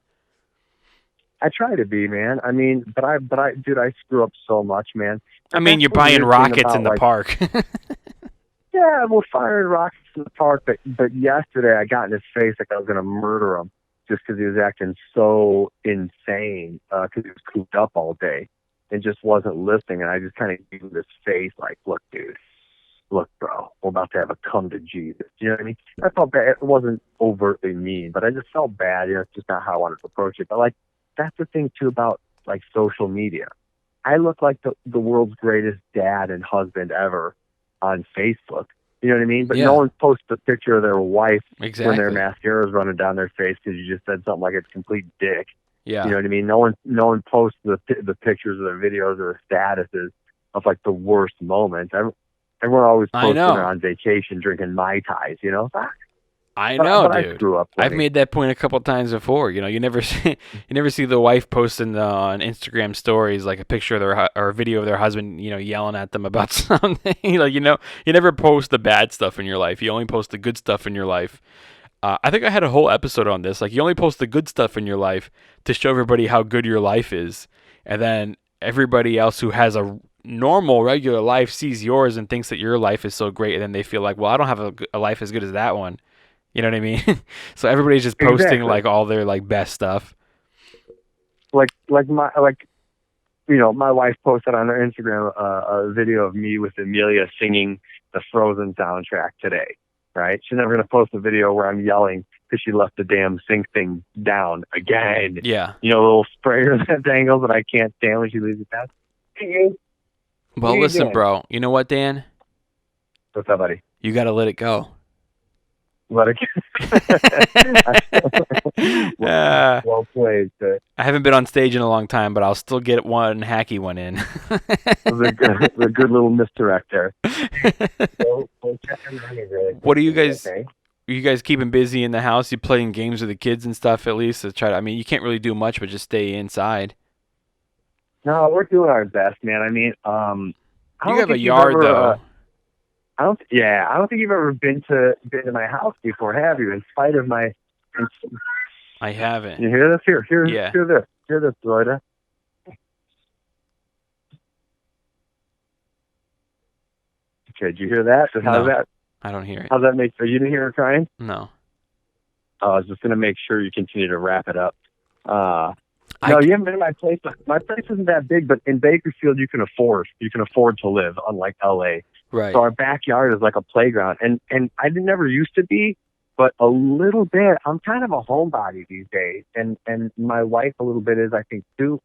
I try to be, man. But I dude, I screw up so much, man. You're buying rockets in the park. Yeah, we're firing rockets in the park. But yesterday I got in his face like I was gonna murder him just because he was acting so insane because he was cooped up all day and just wasn't listening. And I just kind of gave him this face like, look, dude, look, bro, we're about to have a come to Jesus. You know what I mean? I felt bad. It wasn't overtly mean, but I just felt bad. It's just not how I wanted to approach it. But like, that's the thing too about like social media. I look like the world's greatest dad and husband ever on Facebook. You know what I mean? But no one posts a picture of their wife when their mascara is running down their face because you just said something like it's complete dick. Yeah. You know what I mean? No one posts the pictures or their videos or the statuses of like the worst moments. Everyone always posts when they're on vacation drinking Mai Tais, I know, dude. I screw up. I've made that point a couple times before. You never see the wife posting on Instagram stories like a picture of their or a video of their husband, yelling at them about something. You never post the bad stuff in your life. You only post the good stuff in your life. I think I had a whole episode on this. Like, you only post the good stuff in your life to show everybody how good your life is, and then everybody else who has a normal, regular life sees yours and thinks that your life is so great, and then they feel like, well, I don't have a life as good as that one. You know what I mean? So everybody's just posting like all their like best stuff. my wife posted on her Instagram a video of me with Amelia singing the Frozen soundtrack today, right? She's never going to post a video where I'm yelling because she left the damn sync thing down again. Yeah. You know, a little sprayer that dangles that I can't stand when she leaves it down. Well, listen, bro. You know what, Dan? What's up, buddy? You got to let it go. Let it go. Well played, sir. I haven't been on stage in a long time, but I'll still get one hacky one in. the good little misdirect there. What are you guys? Are you guys keeping busy in the house? You playing games with the kids and stuff at least to try to? I mean, you can't really do much, but just stay inside. No, we're doing our best, man. I mean, you have a yard though. I don't think you've ever been to my house before, have you? In spite of my. I haven't. You hear this? Hear this, Lloyda. Okay, did you hear that? How's that? I don't hear it. How's that make? You didn't hear her crying? No. I was just gonna make sure you continue to wrap it up. No, you haven't been to my place. My place isn't that big, but in Bakersfield, you can afford to live, unlike LA. Right. So our backyard is like a playground, and I never used to be, but a little bit. I'm kind of a homebody these days, and my wife a little bit is, I think, too.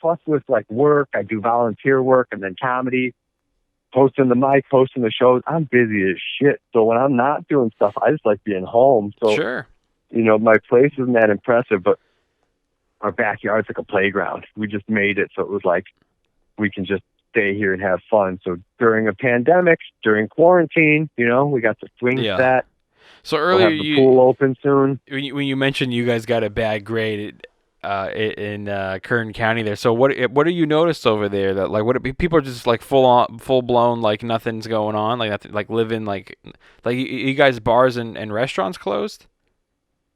Plus with like work, I do volunteer work and then comedy, posting the mic, posting the shows. I'm busy as shit. So when I'm not doing stuff, I just like being home. So sure. You know, my place isn't that impressive, but our backyard's like a playground. We just made it so it was like we can just stay here and have fun. So during a pandemic, during quarantine, you know, we got the swing set. So earlier, we'll have the pool open soon. When you mentioned you guys got a bad grade in Kern County there. So what do you notice over there that like people are just like full blown like nothing's going on, like nothing, like living like you guys bars and restaurants closed?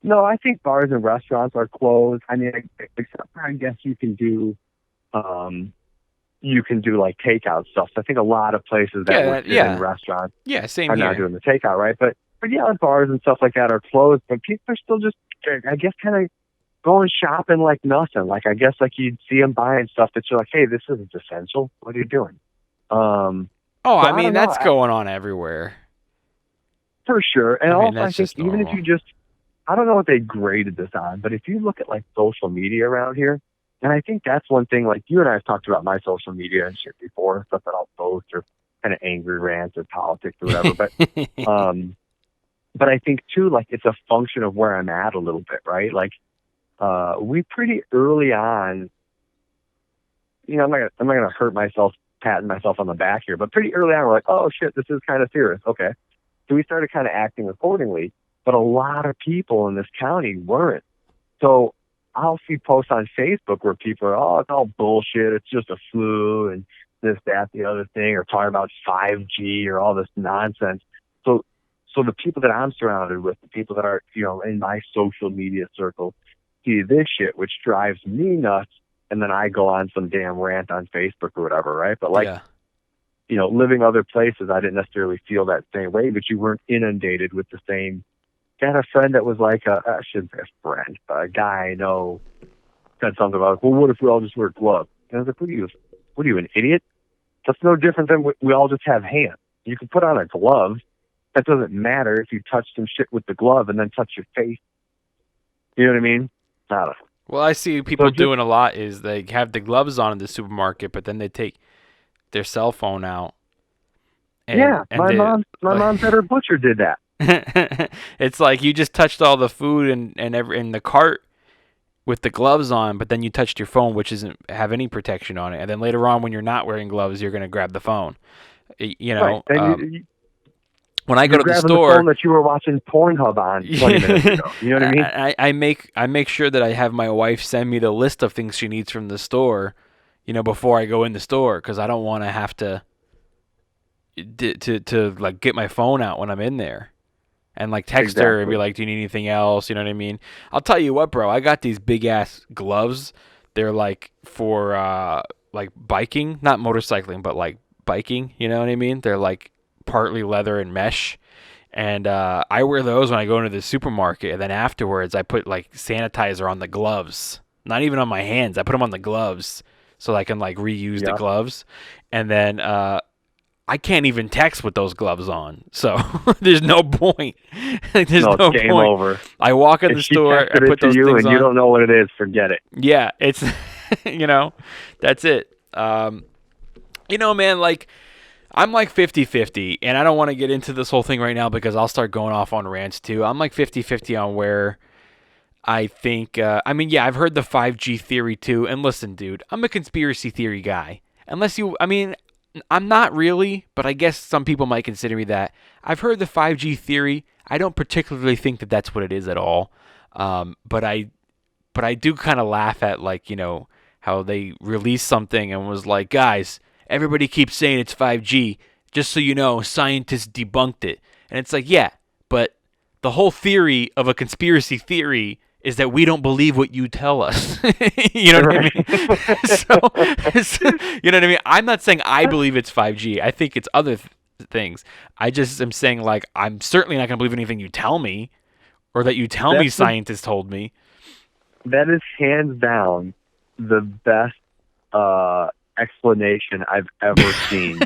No, I think bars and restaurants are closed. I mean, except for I guess you can do like takeout stuff. So I think a lot of places that work in restaurants are not doing the takeout, right? But yeah, bars and stuff like that are closed, but people are still just, I guess, kind of going shopping like nothing. Like, I guess, like you'd see them buying stuff that you're like, hey, this isn't essential. What are you doing? I mean, that's going on everywhere. For sure. And also, I think even if you just, I don't know what they graded this on, but if you look at like social media around here, and I think that's one thing, like you and I have talked about my social media and shit before, stuff that I'll post or kind of angry rants or politics or whatever. But I think too, like it's a function of where I'm at a little bit, right? Like, we pretty early on, you know, I'm not gonna hurt myself patting myself on the back here, but pretty early on we're like, oh shit, this is kind of serious. Okay. So we started kind of acting accordingly, but a lot of people in this county weren't. So I'll see posts on Facebook where people are, oh, it's all bullshit. It's just a flu and this, that, the other thing, or talking about 5G or all this nonsense. So the people that I'm surrounded with, the people that are, you know, in my social media circle, see this shit, which drives me nuts. And then I go on some damn rant on Facebook or whatever, right? But like, you know, living other places, I didn't necessarily feel that same way, but you weren't inundated with the same. Got a friend that was like I shouldn't say a friend, but a guy I know said something about, well, what if we all just wear gloves? And I was like, what are you, an idiot? That's no different than we all just have hands. You can put on a glove. That doesn't matter if you touch some shit with the glove and then touch your face. You know what I mean? I don't know. Well, I see people doing a lot is they have the gloves on in the supermarket, but then they take their cell phone out. And my mom said her butcher did that. It's like you just touched all the food and in the cart with the gloves on, but then you touched your phone, which doesn't have any protection on it. And then later on, when you're not wearing gloves, you're going to grab the phone. You know, right. When I go to the store, the phone that you were watching Pornhub on 20 minutes ago. You know what I mean? I make sure that I have my wife send me the list of things she needs from the store, you know, before I go in the store, because I don't want to have to like get my phone out when I'm in there, and like text her and be like, "Do you need anything else?" You know what I mean? I'll tell you what, bro. I got these big ass gloves. They're like for like biking, not motorcycling, but like biking. You know what I mean? They're like partly leather and mesh, and I wear those when I go into the supermarket, and then afterwards I put like sanitizer on the gloves. Not even on my hands. I put them on the gloves so I can like reuse the gloves. And then I can't even text with those gloves on. So there's no point. There's no game point. over. I walk in the store, I put those you things and on. You don't know what it is, forget it. Yeah, it's that's it. Man, like I'm like 50-50, and I don't want to get into this whole thing right now because I'll start going off on rants too. I'm like 50-50 on where I think, I've heard the 5G theory too. And listen, dude, I'm a conspiracy theory guy. I'm not really, but I guess some people might consider me that. I've heard the 5G theory. I don't particularly think that that's what it is at all. But I do kind of laugh at how they released something and was like, guys, everybody keeps saying it's 5G. Just so you know, scientists debunked it. And it's like, yeah, but the whole theory of a conspiracy theory is that we don't believe what you tell us. You know what I mean? You know what I mean? I'm not saying I believe it's 5G. I think it's other things. I just am saying, like, I'm certainly not going to believe anything you tell me or that you tell me scientists told me. That is hands down the best explanation I've ever seen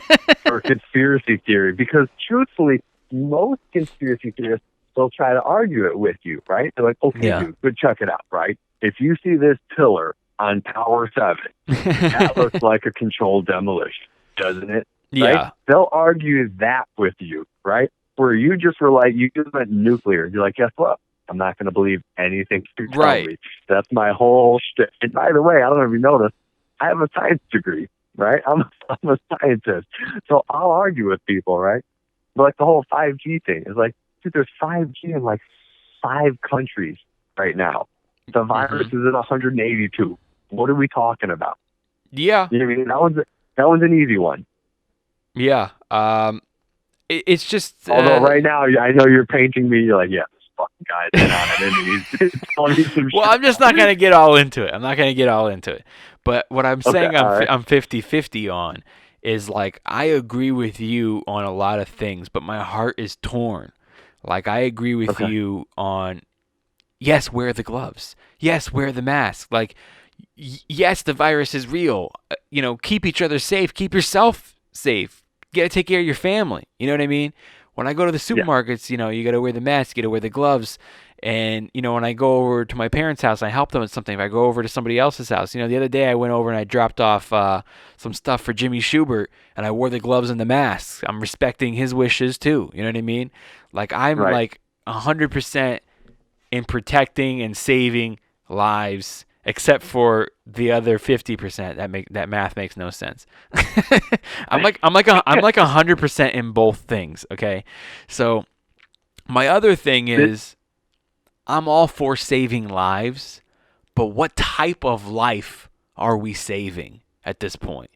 for conspiracy theory, because truthfully, most conspiracy theorists, they'll try to argue it with you, right? They're like, okay, dude, but check it out, right? If you see this pillar on Tower 7, that looks like a controlled demolition, doesn't it? Yeah. Right? They'll argue that with you, right? Where you just were like, you just went nuclear. You're like, guess what? I'm not going to believe anything you tell me. That's my whole shit. And by the way, I don't know if you know this, I have a science degree, right? I'm a scientist. So I'll argue with people, right? But like the whole 5G thing is like, dude, there's 5G in like 5 countries right now. The virus is at 182. What are we talking about? Yeah. You know what I mean? That one's an easy one. Yeah. It's just... Although right now, I know you're painting me, you're like, yeah, this fucking guy's been on it, and he's telling me some well, shit. I'm just not going to get all into it. But what I'm saying I'm 50-50 on is, like, I agree with you on a lot of things, but my heart is torn. Like, I agree with you on, yes, wear the gloves. Yes, wear the mask. Like, yes, the virus is real. Keep each other safe. Keep yourself safe. You got to take care of your family. You know what I mean? When I go to the supermarkets, you got to wear the mask. You got to wear the gloves. And, when I go over to my parents' house, I help them with something. If I go over to somebody else's house, the other day I went over and I dropped off some stuff for Jimmy Schubert, and I wore the gloves and the mask. I'm respecting his wishes too. You know what I mean? Like, I'm like 100% in protecting and saving lives, except for the other 50%. That math makes no sense. I'm like 100% in both things. Okay, so my other thing is, I'm all for saving lives, but what type of life are we saving at this point?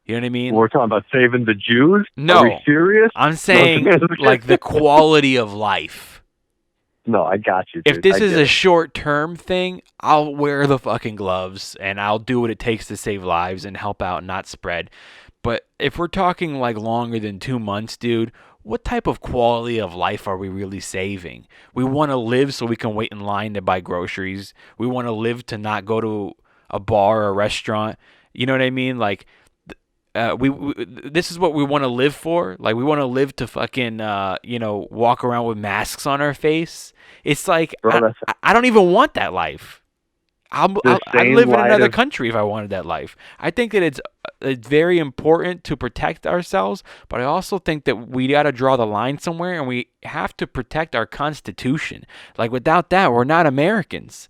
You know what I mean? We're talking about saving the Jews? No. Are we serious? I'm saying, like, the quality of life. No, I got you, dude. If this is a short-term thing, I'll wear the fucking gloves, and I'll do what it takes to save lives and help out and not spread. But if we're talking, like, longer than 2 months, dude, what type of quality of life are we really saving? We want to live so we can wait in line to buy groceries. We want to live to not go to a bar or a restaurant. You know what I mean? Like, this is what we want to live for. Like, we want to live to fucking, walk around with masks on our face. It's like, I don't even want that life. I'd live in another country if I wanted that life. I think that it's very important to protect ourselves, but I also think that we got to draw the line somewhere, and we have to protect our Constitution. Like, without that, we're not Americans.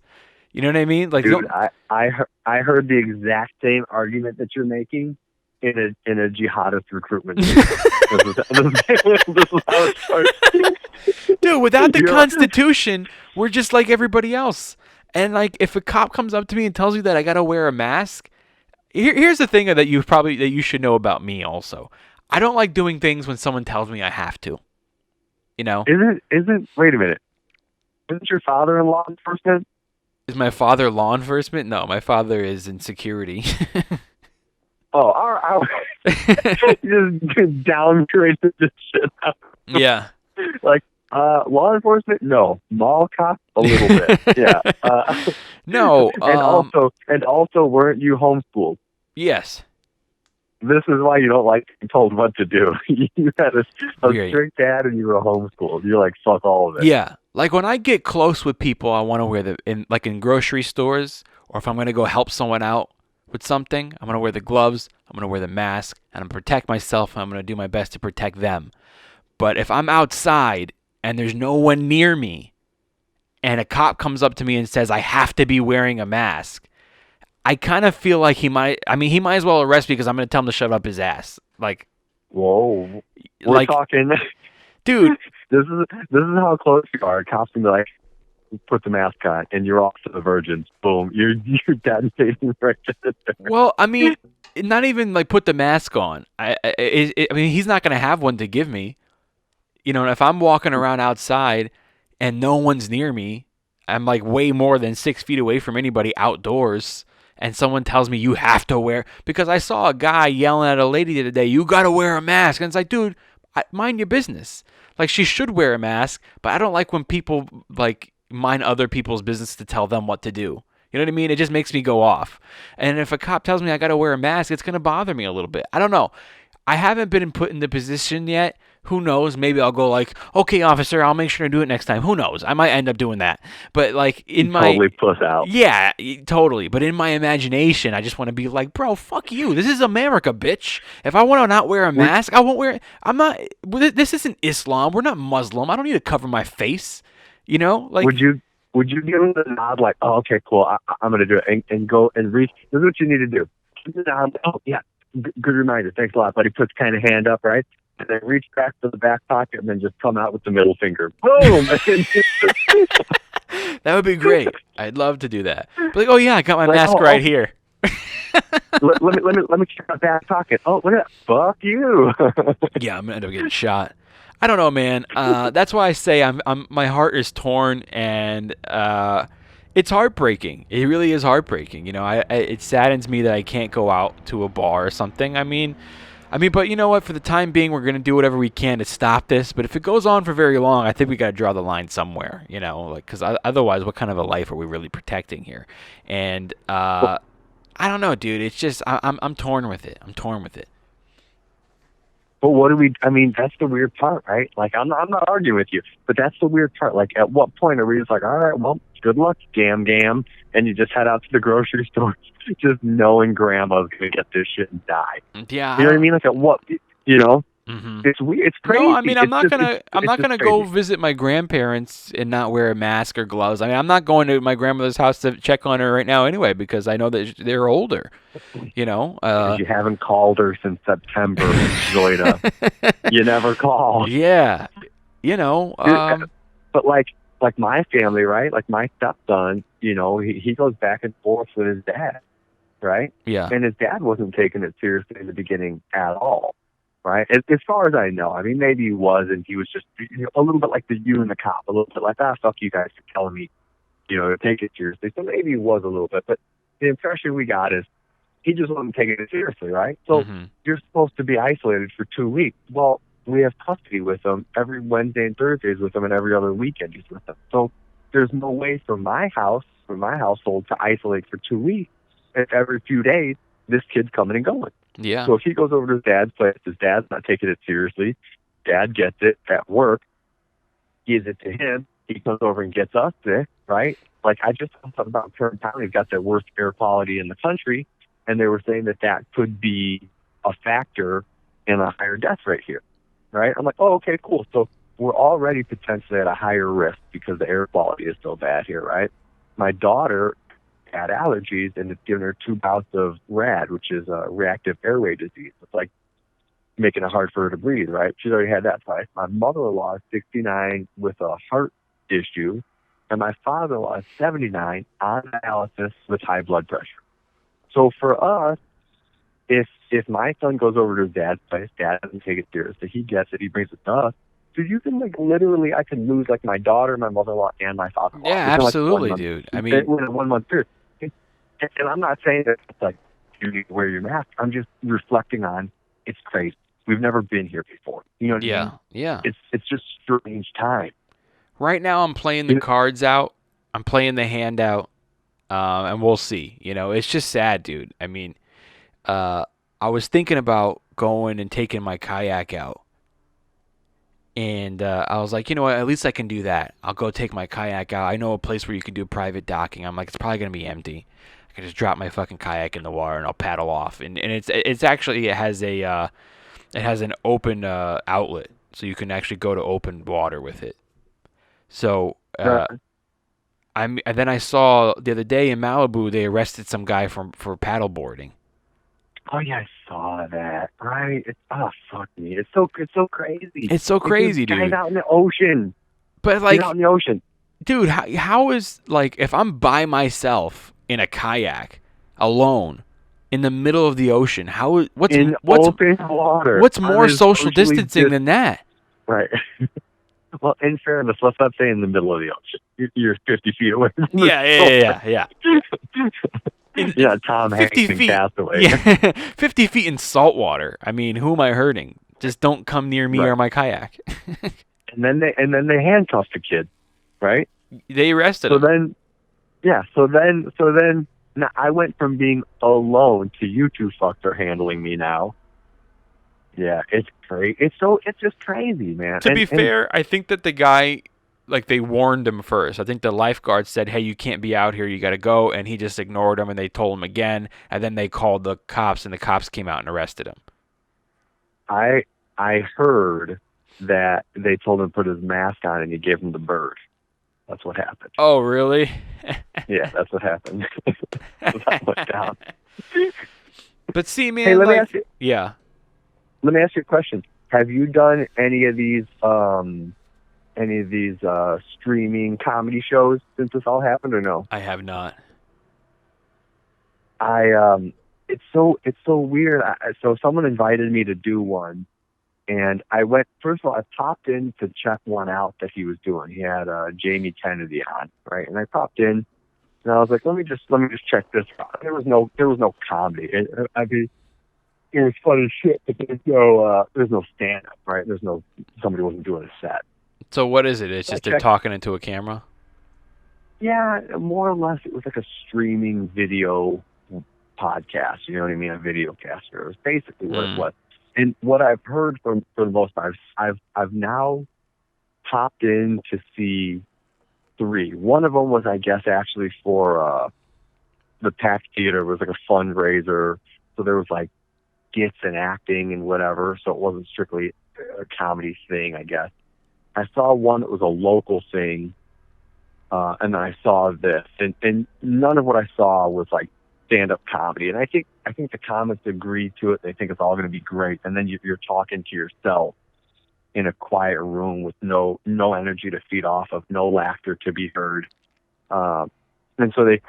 You know what I mean? Like, dude, I heard the exact same argument that you're making in a jihadist recruitment. This is how it starts. Dude, without the Constitution, we're just like everybody else. And, like, if a cop comes up to me and tells me that I got to wear a mask, here's the thing that you should know about me also. I don't like doing things when someone tells me I have to. You know? Wait a minute. Isn't your father in law enforcement? Is my father law enforcement? No, my father is in security. Oh, all right. Just downgraded this shit out. Yeah. Like, Law enforcement, no. Mall cops, a little bit. Yeah. No. And also, weren't you homeschooled? Yes. This is why you don't like being told what to do. You had a Weird. strict dad, and you were homeschooled. You're like, fuck all of it. Yeah. Like when I get close with people, I want to wear in grocery stores, or if I'm gonna go help someone out with something, I'm gonna wear the gloves, I'm gonna wear the mask, and I'm gonna protect myself, and I'm gonna do my best to protect them. But if I'm outside and there's no one near me, and a cop comes up to me and says I have to be wearing a mask, I kind of feel like he might as well arrest me because I'm going to tell him to shove up his ass. Like, whoa, we're talking, dude. This is how close you are. Cops can be like, put the mask on, and you're off to the virgins. Boom, you're detonating right there. Well, I mean, not even like put the mask on. I mean, he's not going to have one to give me. You know, and if I'm walking around outside and no one's near me, I'm like way more than 6 feet away from anybody outdoors. And someone tells me you have to wear, because I saw a guy yelling at a lady the other day, you got to wear a mask. And it's like, dude, mind your business. Like, she should wear a mask, but I don't like when people like mind other people's business to tell them what to do. You know what I mean? It just makes me go off. And if a cop tells me I got to wear a mask, it's going to bother me a little bit. I don't know. I haven't been put in the position yet. Who knows? Maybe I'll go like, okay, officer, I'll make sure to do it next time. Who knows? I might end up doing that. But like totally puss out. Yeah, totally. But in my imagination, I just want to be like, bro, fuck you. This is America, bitch. If I want to not wear a mask, I won't wear it. I'm not. This isn't Islam. We're not Muslim. I don't need to cover my face. You know, like. Would you give him the nod like, oh, okay, cool, I'm gonna do it, and go and reach? This is what you need to do. Give the nod. Oh yeah, good reminder. Thanks a lot, buddy. Puts kind of hand up, right? And then reach back to the back pocket and then just come out with the middle finger. Boom! That would be great. I'd love to do that. But like, oh yeah, I got my mask right here. let me check my back pocket. Oh, look at that. Fuck you. Yeah, I'm gonna end up getting shot. I don't know, man. That's why I say my heart is torn, and it's heartbreaking. It really is heartbreaking. You know, it saddens me that I can't go out to a bar or something. I mean, but you know what? For the time being, we're gonna do whatever we can to stop this. But if it goes on for very long, I think we gotta draw the line somewhere. You know, like because otherwise, what kind of a life are we really protecting here? And I don't know, dude. It's just I'm torn with it. I'm torn with it. But what do we? I mean, that's the weird part, right? Like, I'm not arguing with you, but that's the weird part. Like, at what point are we just like, all right, well, good luck, gam, and you just head out to the grocery store, just knowing Grandma's gonna get this shit and die. Yeah, you know what I mean? Like, at what? You know, mm-hmm. It's weird. It's crazy. No, I mean, I'm not gonna crazy. go visit my grandparents and not wear a mask or gloves. I mean, I'm not going to my grandmother's house to check on her right now anyway because I know that they're older. You know, you haven't called her since September, Zoida. You never called. Yeah, you know. But like my family, right? Like my stepson, you know, he goes back and forth with his dad, right? Yeah. And his dad wasn't taking it seriously in the beginning at all. Right? As far as I know, I mean, maybe he was, and he was just a little bit like you and the cop, a little bit like, fuck you guys for telling me, you know, to take it seriously. So maybe he was a little bit, but the impression we got is he just wasn't taking it seriously, right? So you're supposed to be isolated for 2 weeks. Well, we have custody with him every Wednesday and Thursdays with him, and every other weekend he's with them. So there's no way for my household to isolate for 2 weeks. If every few days this kid's coming and going. Yeah. So if he goes over to his dad's place, his dad's not taking it seriously. Dad gets it at work, gives it to him. He comes over and gets us sick, right? Like I just found something about Kern County. We've got the worst air quality in the country, and they were saying that could be a factor in a higher death rate here, right? I'm like, oh, okay, cool. So we're already potentially at a higher risk because the air quality is so bad here, right? My daughter had allergies, and it's given her 2 bouts of RAD, which is a reactive airway disease. It's like making it hard for her to breathe, right? She's already had that twice. My mother-in-law is 69 with a heart issue, and my father-in-law is 79 on dialysis with high blood pressure. So for us, if my son goes over to his dad's place, dad doesn't take it seriously, he gets it, he brings it to us. So you can literally, I can lose my daughter, my mother-in-law, and my father-in-law. Yeah, absolutely, dude. I mean, in a 1 month period. And I'm not saying that it's like you need to wear your mask. I'm just reflecting on it's crazy. We've never been here before. You know what I mean? Yeah. It's just strange time. Right now, I'm playing the cards out. I'm playing the hand out, and we'll see. It's just sad, dude. I mean, I was thinking about going and taking my kayak out. And I was like, you know what? At least I can do that. I'll go take my kayak out. I know a place where you can do private docking. I'm like, it's probably going to be empty. I can just drop my fucking kayak in the water and I'll paddle off. And it's actually, it has an open outlet. So you can actually go to open water with it. So and then I saw the other day in Malibu, they arrested some guy for paddle boarding. Oh yeah, I saw that. Right? Fuck me. It's so crazy. It's so crazy, dude. Guys out in the ocean. But like, out in the ocean, dude, how is, like, if I'm by myself in a kayak alone in the middle of the ocean, what's open water? What's more social distancing than that? Right. Well, in fairness, let's not say in the middle of the ocean. You're 50 feet away. Yeah. Yeah, Tom Hanks 50 in feet. Castaway. Yeah, 50 feet in salt water. I mean, who am I hurting? Just don't come near me or my kayak. And then they handcuffed the kid, right? They arrested him. So then, now I went from being alone to you two fucks are handling me now. Yeah, it's crazy. It's just crazy, man. To be fair, I think that the guy, like, they warned him first. I think the lifeguard said, hey, you can't be out here, you got to go. And he just ignored him, and they told him again. And then they called the cops, and the cops came out and arrested him. I heard that they told him to put his mask on, and he gave him the bird. That's what happened. Oh, really? Yeah, that's what happened. That went down. But see, man, hey, let me ask you. Yeah. Let me ask you a question. Have you done any of these streaming comedy shows since this all happened, or no? I have not. It's so weird. So someone invited me to do one, and I went. First of all, I popped in to check one out that he was doing. He had Jamie Kennedy on, right? And I popped in, and I was like, let me just check this out. There was no comedy. It was fun as shit, but there's no stand up, right? Somebody wasn't doing a set. So what is it? It's just they're talking into a camera? Yeah, more or less it was like a streaming video podcast, you know what I mean? A video caster. It was basically what it was. And what I've heard for the most part, I've now popped in to see 3. One of them was, I guess, actually for the Pack Theater. It was like a fundraiser. So there was like skits and acting and whatever. So it wasn't strictly a comedy thing, I guess. I saw one that was a local thing. And then I saw this, and none of what I saw was like stand-up comedy. And I think the comics agree to it. They think it's all going to be great. And then you're talking to yourself in a quiet room with no energy to feed off of, no laughter to be heard. And so it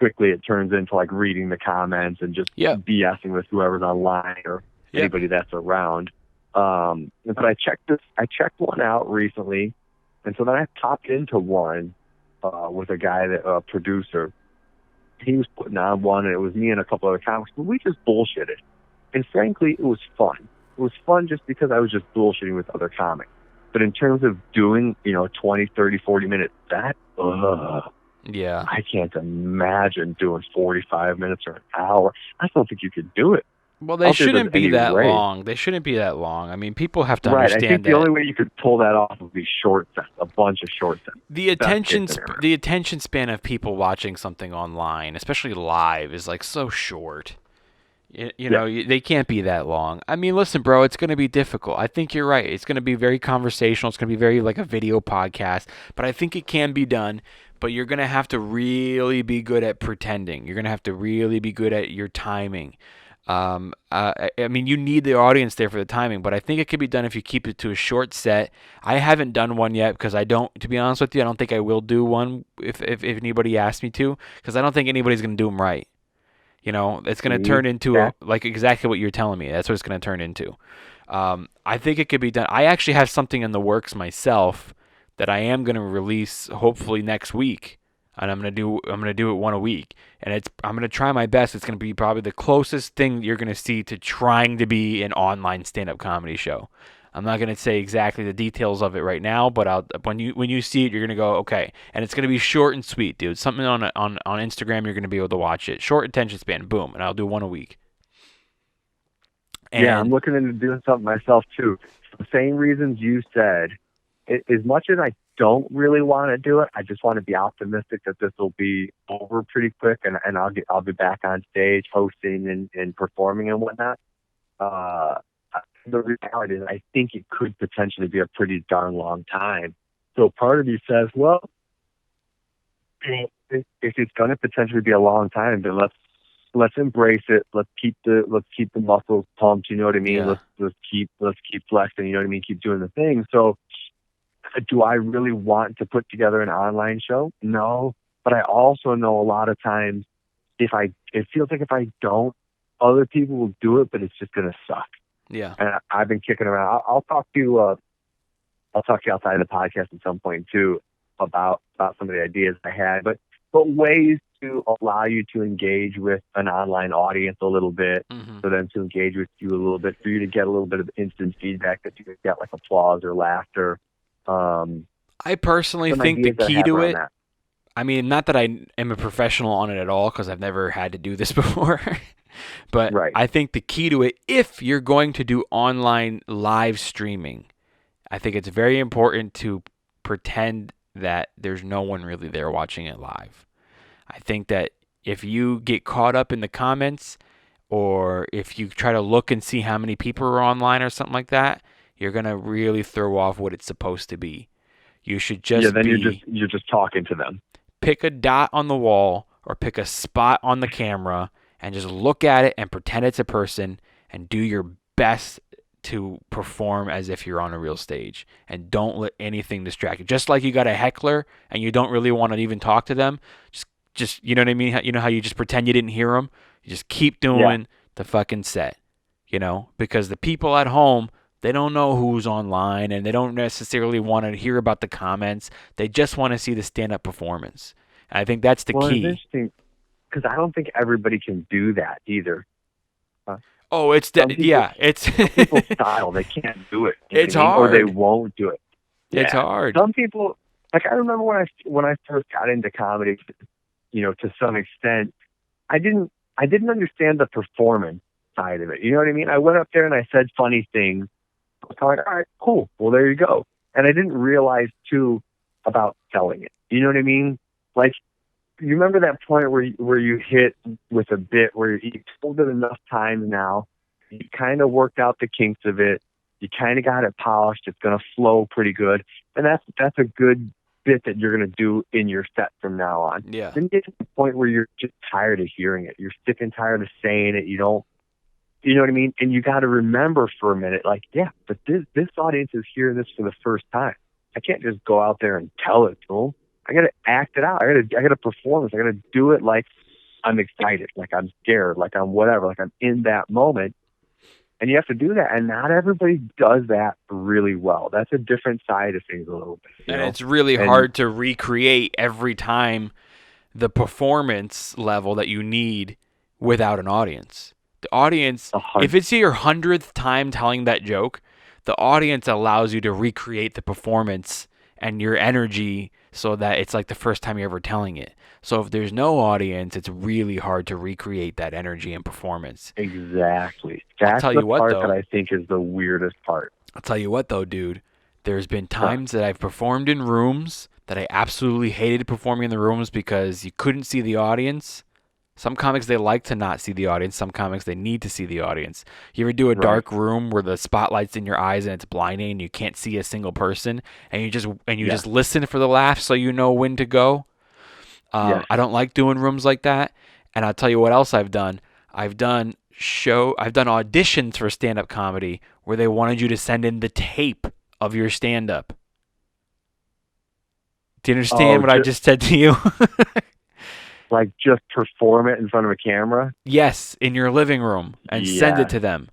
turns into like reading the comments and just BSing with whoever's online or anybody that's around. But I checked one out recently. And so then I popped into one with a guy, a producer. He was putting on one, and it was me and a couple other comics, but we just bullshitted. And frankly, it was fun. It was fun just because I was just bullshitting with other comics. But in terms of doing, 20, 30, 40 minutes, I can't imagine doing 45 minutes or an hour. I don't think you could do it. Well, they shouldn't be that long. They shouldn't be that long. I mean, people have to understand that. I think the only way you could pull that off would be short sets, a bunch of short sets. The attention span of people watching something online, especially live, is like so short. You know, they can't be that long. I mean, listen, bro, it's going to be difficult. I think you're right. It's going to be very conversational. It's going to be very like a video podcast. But I think it can be done. But you're going to have to really be good at pretending. You're going to have to really be good at your timing. I mean, you need the audience there for the timing, but I think it could be done if you keep it to a short set. I haven't done one yet because to be honest with you, I don't think I will do one if anybody asks me to, because I don't think anybody's going to do them right. It's going to turn into like exactly what you're telling me. That's what it's going to turn into. I think it could be done. I actually have something in the works myself that I am going to release hopefully next week. And I'm gonna do it one a week, and I'm gonna try my best. It's gonna be probably the closest thing you're gonna see to trying to be an online stand-up comedy show. I'm not going to say exactly the details of it right now, but when you see it, you're going to go, okay. And it's going to be short and sweet, dude. Something on Instagram, you're going to be able to watch it. Short attention span, boom, and I'll do one a week. And yeah, I'm looking into doing something myself too. For the same reasons you said. As much as I don't really want to do it, I just want to be optimistic that this will be over pretty quick, and I'll be back on stage hosting and performing and whatnot. The reality is, I think it could potentially be a pretty darn long time. So part of me says, well, if it's going to potentially be a long time, then let's embrace it. Let's keep the muscles pumped. You know what I mean? Yeah. Let's keep flexing. You know what I mean? Keep doing the thing. So, do I really want to put together an online show? No, but I also know a lot of times it feels like if I don't, other people will do it, but it's just going to suck. yeah. And I've been kicking around. I'll talk to you outside of the podcast at some point too about some of the ideas I had, but ways to allow you to engage with an online audience a little bit, for them to engage with you a little bit, for you to get a little bit of instant feedback that you could get, like applause or laughter. I personally think the key to it, I mean, not that I am a professional on it at all, because I've never had to do this before, but Right. I think the key to it, if you're going to do online live streaming, I think it's very important to pretend that there's no one really there watching it live. I think that if you get caught up in the comments, or if you try to look and see how many people are online or something like that, you're going to really throw off what it's supposed to be. You should just you're just talking to them. Pick a dot on the wall or pick a spot on the camera and just look at it and pretend it's a person and do your best to perform as if you're on a real stage, and don't let anything distract you. Just like you got a heckler and you don't really want to even talk to them, just you know what I mean? You know how you just pretend you didn't hear them? You just keep doing the fucking set, because the people at home, they don't know who's online, and they don't necessarily want to hear about the comments. They just want to see the stand-up performance. And I think that's the key. It's interesting, because I don't think everybody can do that either. Oh, it's people's style. They can't do it. It's hard, or they hard. won't do it. It's hard. Some people, like I remember when I first got into comedy, to some extent, I didn't understand the performance side of it. You know what I mean? I went up there and I said funny things. I was kind of like, all right, cool. Well, there you go. And I didn't realize too about selling it. You know what I mean? Like, you remember that point where you hit with a bit where you told it enough times now, you kind of worked out the kinks of it, you kind of got it polished, it's going to flow pretty good, and that's a good bit that you're going to do in your set from now on. Yeah. Then you get to the point where you're just tired of hearing it. You're sick and tired of saying it. You know what I mean? And you got to remember for a minute, like, yeah, but this audience is hearing this for the first time. I can't just go out there and tell it to them. I got to act it out. I got to perform this. I got to do it like I'm excited, like I'm scared, like I'm whatever, like I'm in that moment. And you have to do that. And not everybody does that really well. That's a different side of things a little bit. And it's really hard to recreate every time the performance level that you need without an audience. The audience, if it's your 100th time telling that joke, the audience allows you to recreate the performance and your energy so that it's like the first time you're ever telling it. So if there's no audience, it's really hard to recreate that energy and performance. Exactly. That's the part that I think is the weirdest part. I'll tell you what, though, dude. There's been times that I've performed in rooms that I absolutely hated performing in the rooms because you couldn't see the audience. Some comics, they like to not see the audience. Some comics, they need to see the audience. You ever do a dark room where the spotlight's in your eyes and it's blinding and you can't see a single person, and you just listen for the laugh so you know when to go? I don't like doing rooms like that. And I'll tell you what else I've done. I've done auditions for stand-up comedy where they wanted you to send in the tape of your stand-up. Do you understand what I just said to you? Like, just perform it in front of a camera? Yes, in your living room, and send it to them.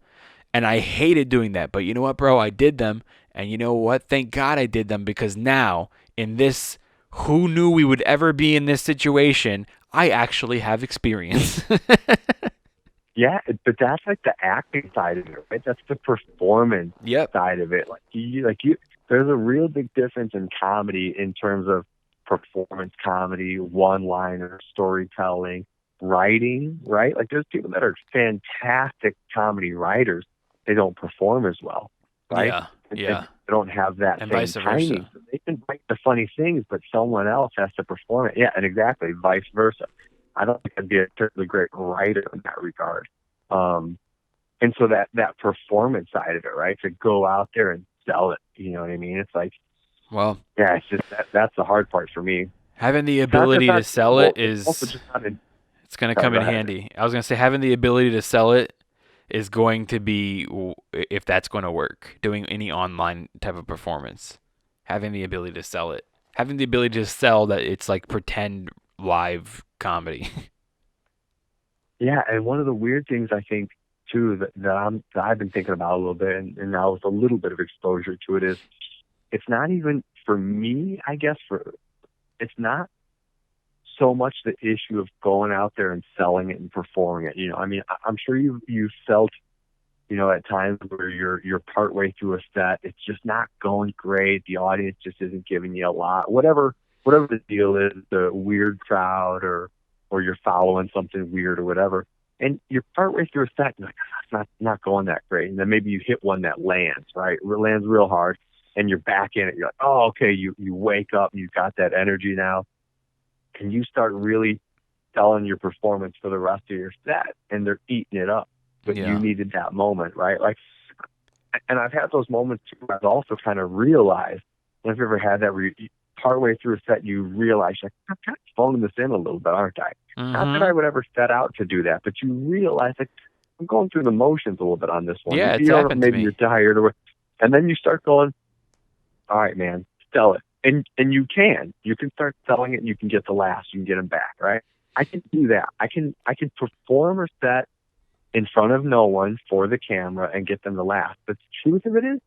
And I hated doing that. But you know what, bro? I did them. And you know what? Thank God I did them, because now, in this, who knew we would ever be in this situation, I actually have experience. Yeah, but that's like the acting side of it, right? That's the performance Yep. side of it. There's a real big difference in comedy in terms of performance comedy, one-liner, storytelling, writing, right? Like there's people that are fantastic comedy writers. They don't perform as well, right? Yeah. And Yeah. they don't have that And same vice versa. timing. So they can write the funny things, but someone else has to perform it. Yeah, and exactly, vice versa. I don't think I'd be a particularly great writer in that regard. And so that performance side of it, right? To go out there and sell it, you know what I mean? It's like, Well, yeah, it's just that's the hard part for me. having the It's not ability just to sell it it's also is just not in, it's going to sorry, come go in ahead. handy. I was going to say having the ability to sell it is going to be if that's going to work. Doing any online type of performance, having the ability to sell it, having the ability to sell that it's like pretend live comedy. Yeah, and one of the weird things I think too that I've been thinking about a little bit, and now with a little bit of exposure to it, is it's not even for me. I guess it's not so much the issue of going out there and selling it and performing it. You know, I mean, I'm sure you felt, you know, at times where you're partway through a set, it's just not going great. The audience just isn't giving you a lot. Whatever the deal is, the weird crowd or you're following something weird or whatever, and you're partway through a set, and you're like, "Ah, it's not going that great." And then maybe you hit one that lands, right? It lands real hard, and you're back in it. You're like, "Oh, okay." You wake up, and you've got that energy now, and you start really selling your performance for the rest of your set, and they're eating it up. But Yeah. you needed that moment, right? Like, and I've had those moments too. Where I've also kind of realized, if you've ever had that, where partway through a set, you realize, like, I'm kind of phoning this in a little bit, aren't I? Not that I would ever set out to do that, but you realize, like, I'm going through the motions a little bit on this one. Yeah, it's you know, happened to maybe me. you're tired, and then you start going, all right, man, sell it. And you can start selling it, and you can get the laughs, you can get them back, right? I can do that. I can perform a set in front of no one for the camera and get them to laugh. But the truth of it is,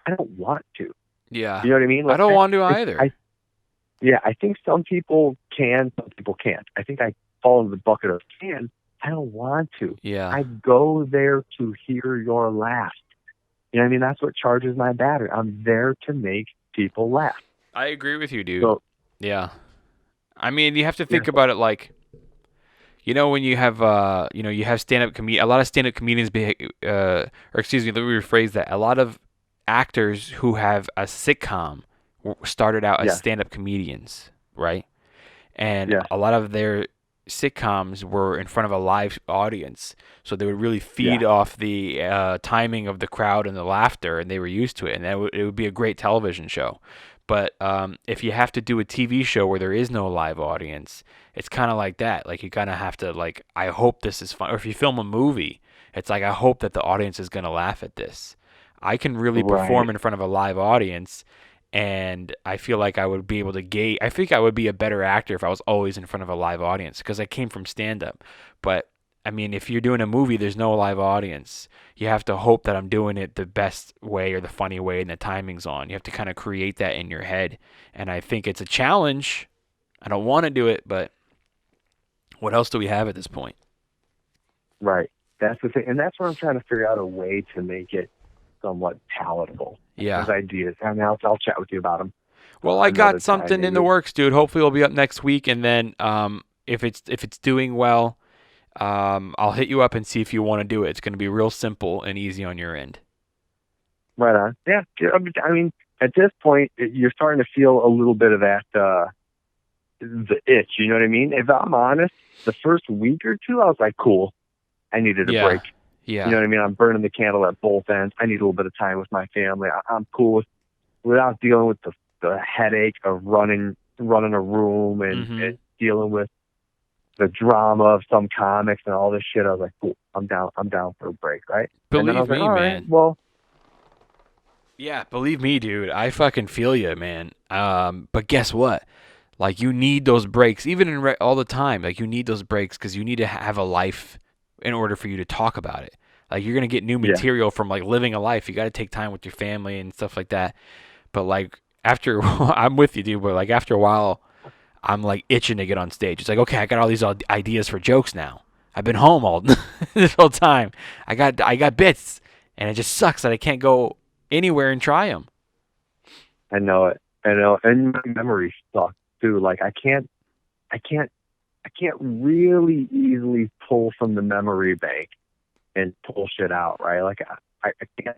I don't want to. Yeah. You know what I mean? I don't want to either. I think some people can, some people can't. I think I fall into the bucket of can. I don't want to. Yeah. I go there to hear your laugh. You know what I mean? That's what charges my battery. I'm there to make people laugh. I agree with you, dude. So, Yeah. I mean, you have to think about it like, you know, when you have, you have a lot of stand-up comedians, or excuse me, let me rephrase that. A lot of actors who have a sitcom started out as stand-up comedians, right? And a lot of their sitcoms were in front of a live audience, so they would really feed off the timing of the crowd and the laughter, and they were used to it, and it would be a great television show. But if you have to do a TV show where there is no live audience, it's kind of like that. Like, you kind of have to, like, I hope this is fun. Or if you film a movie, it's like, I hope that the audience is going to laugh at this. I can really perform in front of a live audience, and I feel like I would be able to I think I would be a better actor if I was always in front of a live audience, because I came from stand-up. But, I mean, if you're doing a movie, there's no live audience. You have to hope that I'm doing it the best way or the funny way and the timing's on. You have to kind of create that in your head. And I think it's a challenge. I don't want to do it, but what else do we have at this point? Right. That's the thing. And that's where I'm trying to figure out a way to make it somewhat palatable. Yeah. Those ideas. And I'll chat with you about them. Well, I got something in the works, dude. Hopefully it'll be up next week. And then if it's doing well, I'll hit you up and see if you want to do it. It's going to be real simple and easy on your end. Right on. Yeah. I mean, at this point, you're starting to feel a little bit of that, the itch. You know what I mean? If I'm honest, the first week or two, I was like, cool. I needed a break. Yeah. You know what I mean? I'm burning the candle at both ends. I need a little bit of time with my family. I'm cool without dealing with the headache of running a room and dealing with the drama of some comics and all this shit. I was like, cool, I'm down for a break, right? Believe me, like, man. Right, well, yeah, believe me, dude. I fucking feel you, man. But guess what? Like, you need those breaks, even in all the time. Like, you need those breaks because you need to have a life in order for you to talk about it. Like, you're gonna get new material from like living a life. You got to take time with your family and stuff like that. But like, after I'm with you, dude. But like, after a while, I'm like itching to get on stage. It's like, okay, I got all these ideas for jokes now. I've been home all this whole time. I got bits, and it just sucks that I can't go anywhere and try them. I know it. I know, and my memory sucks too. Like I can't really easily pull from the memory bank and pull shit out, right? Like I can't.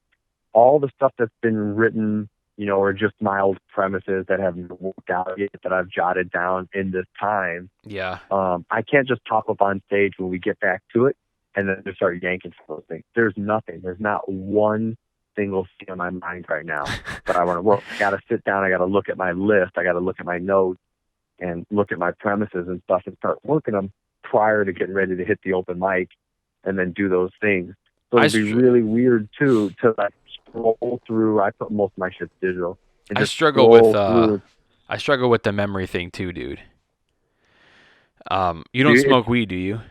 All the stuff that's been written, or just mild premises that haven't worked out yet that I've jotted down in this time. Yeah. I can't just pop up on stage when we get back to it and then just start yanking for those things. There's nothing. There's not one single thing in my mind right now that I want to work. I got to sit down. I got to look at my list. I got to look at my notes and look at my premises and stuff and start working them prior to getting ready to hit the open mic and then do those things. So it'd be really weird too to like scroll through. I put most of my shit digital. And I struggle with the memory thing too, dude. You don't smoke weed, do you?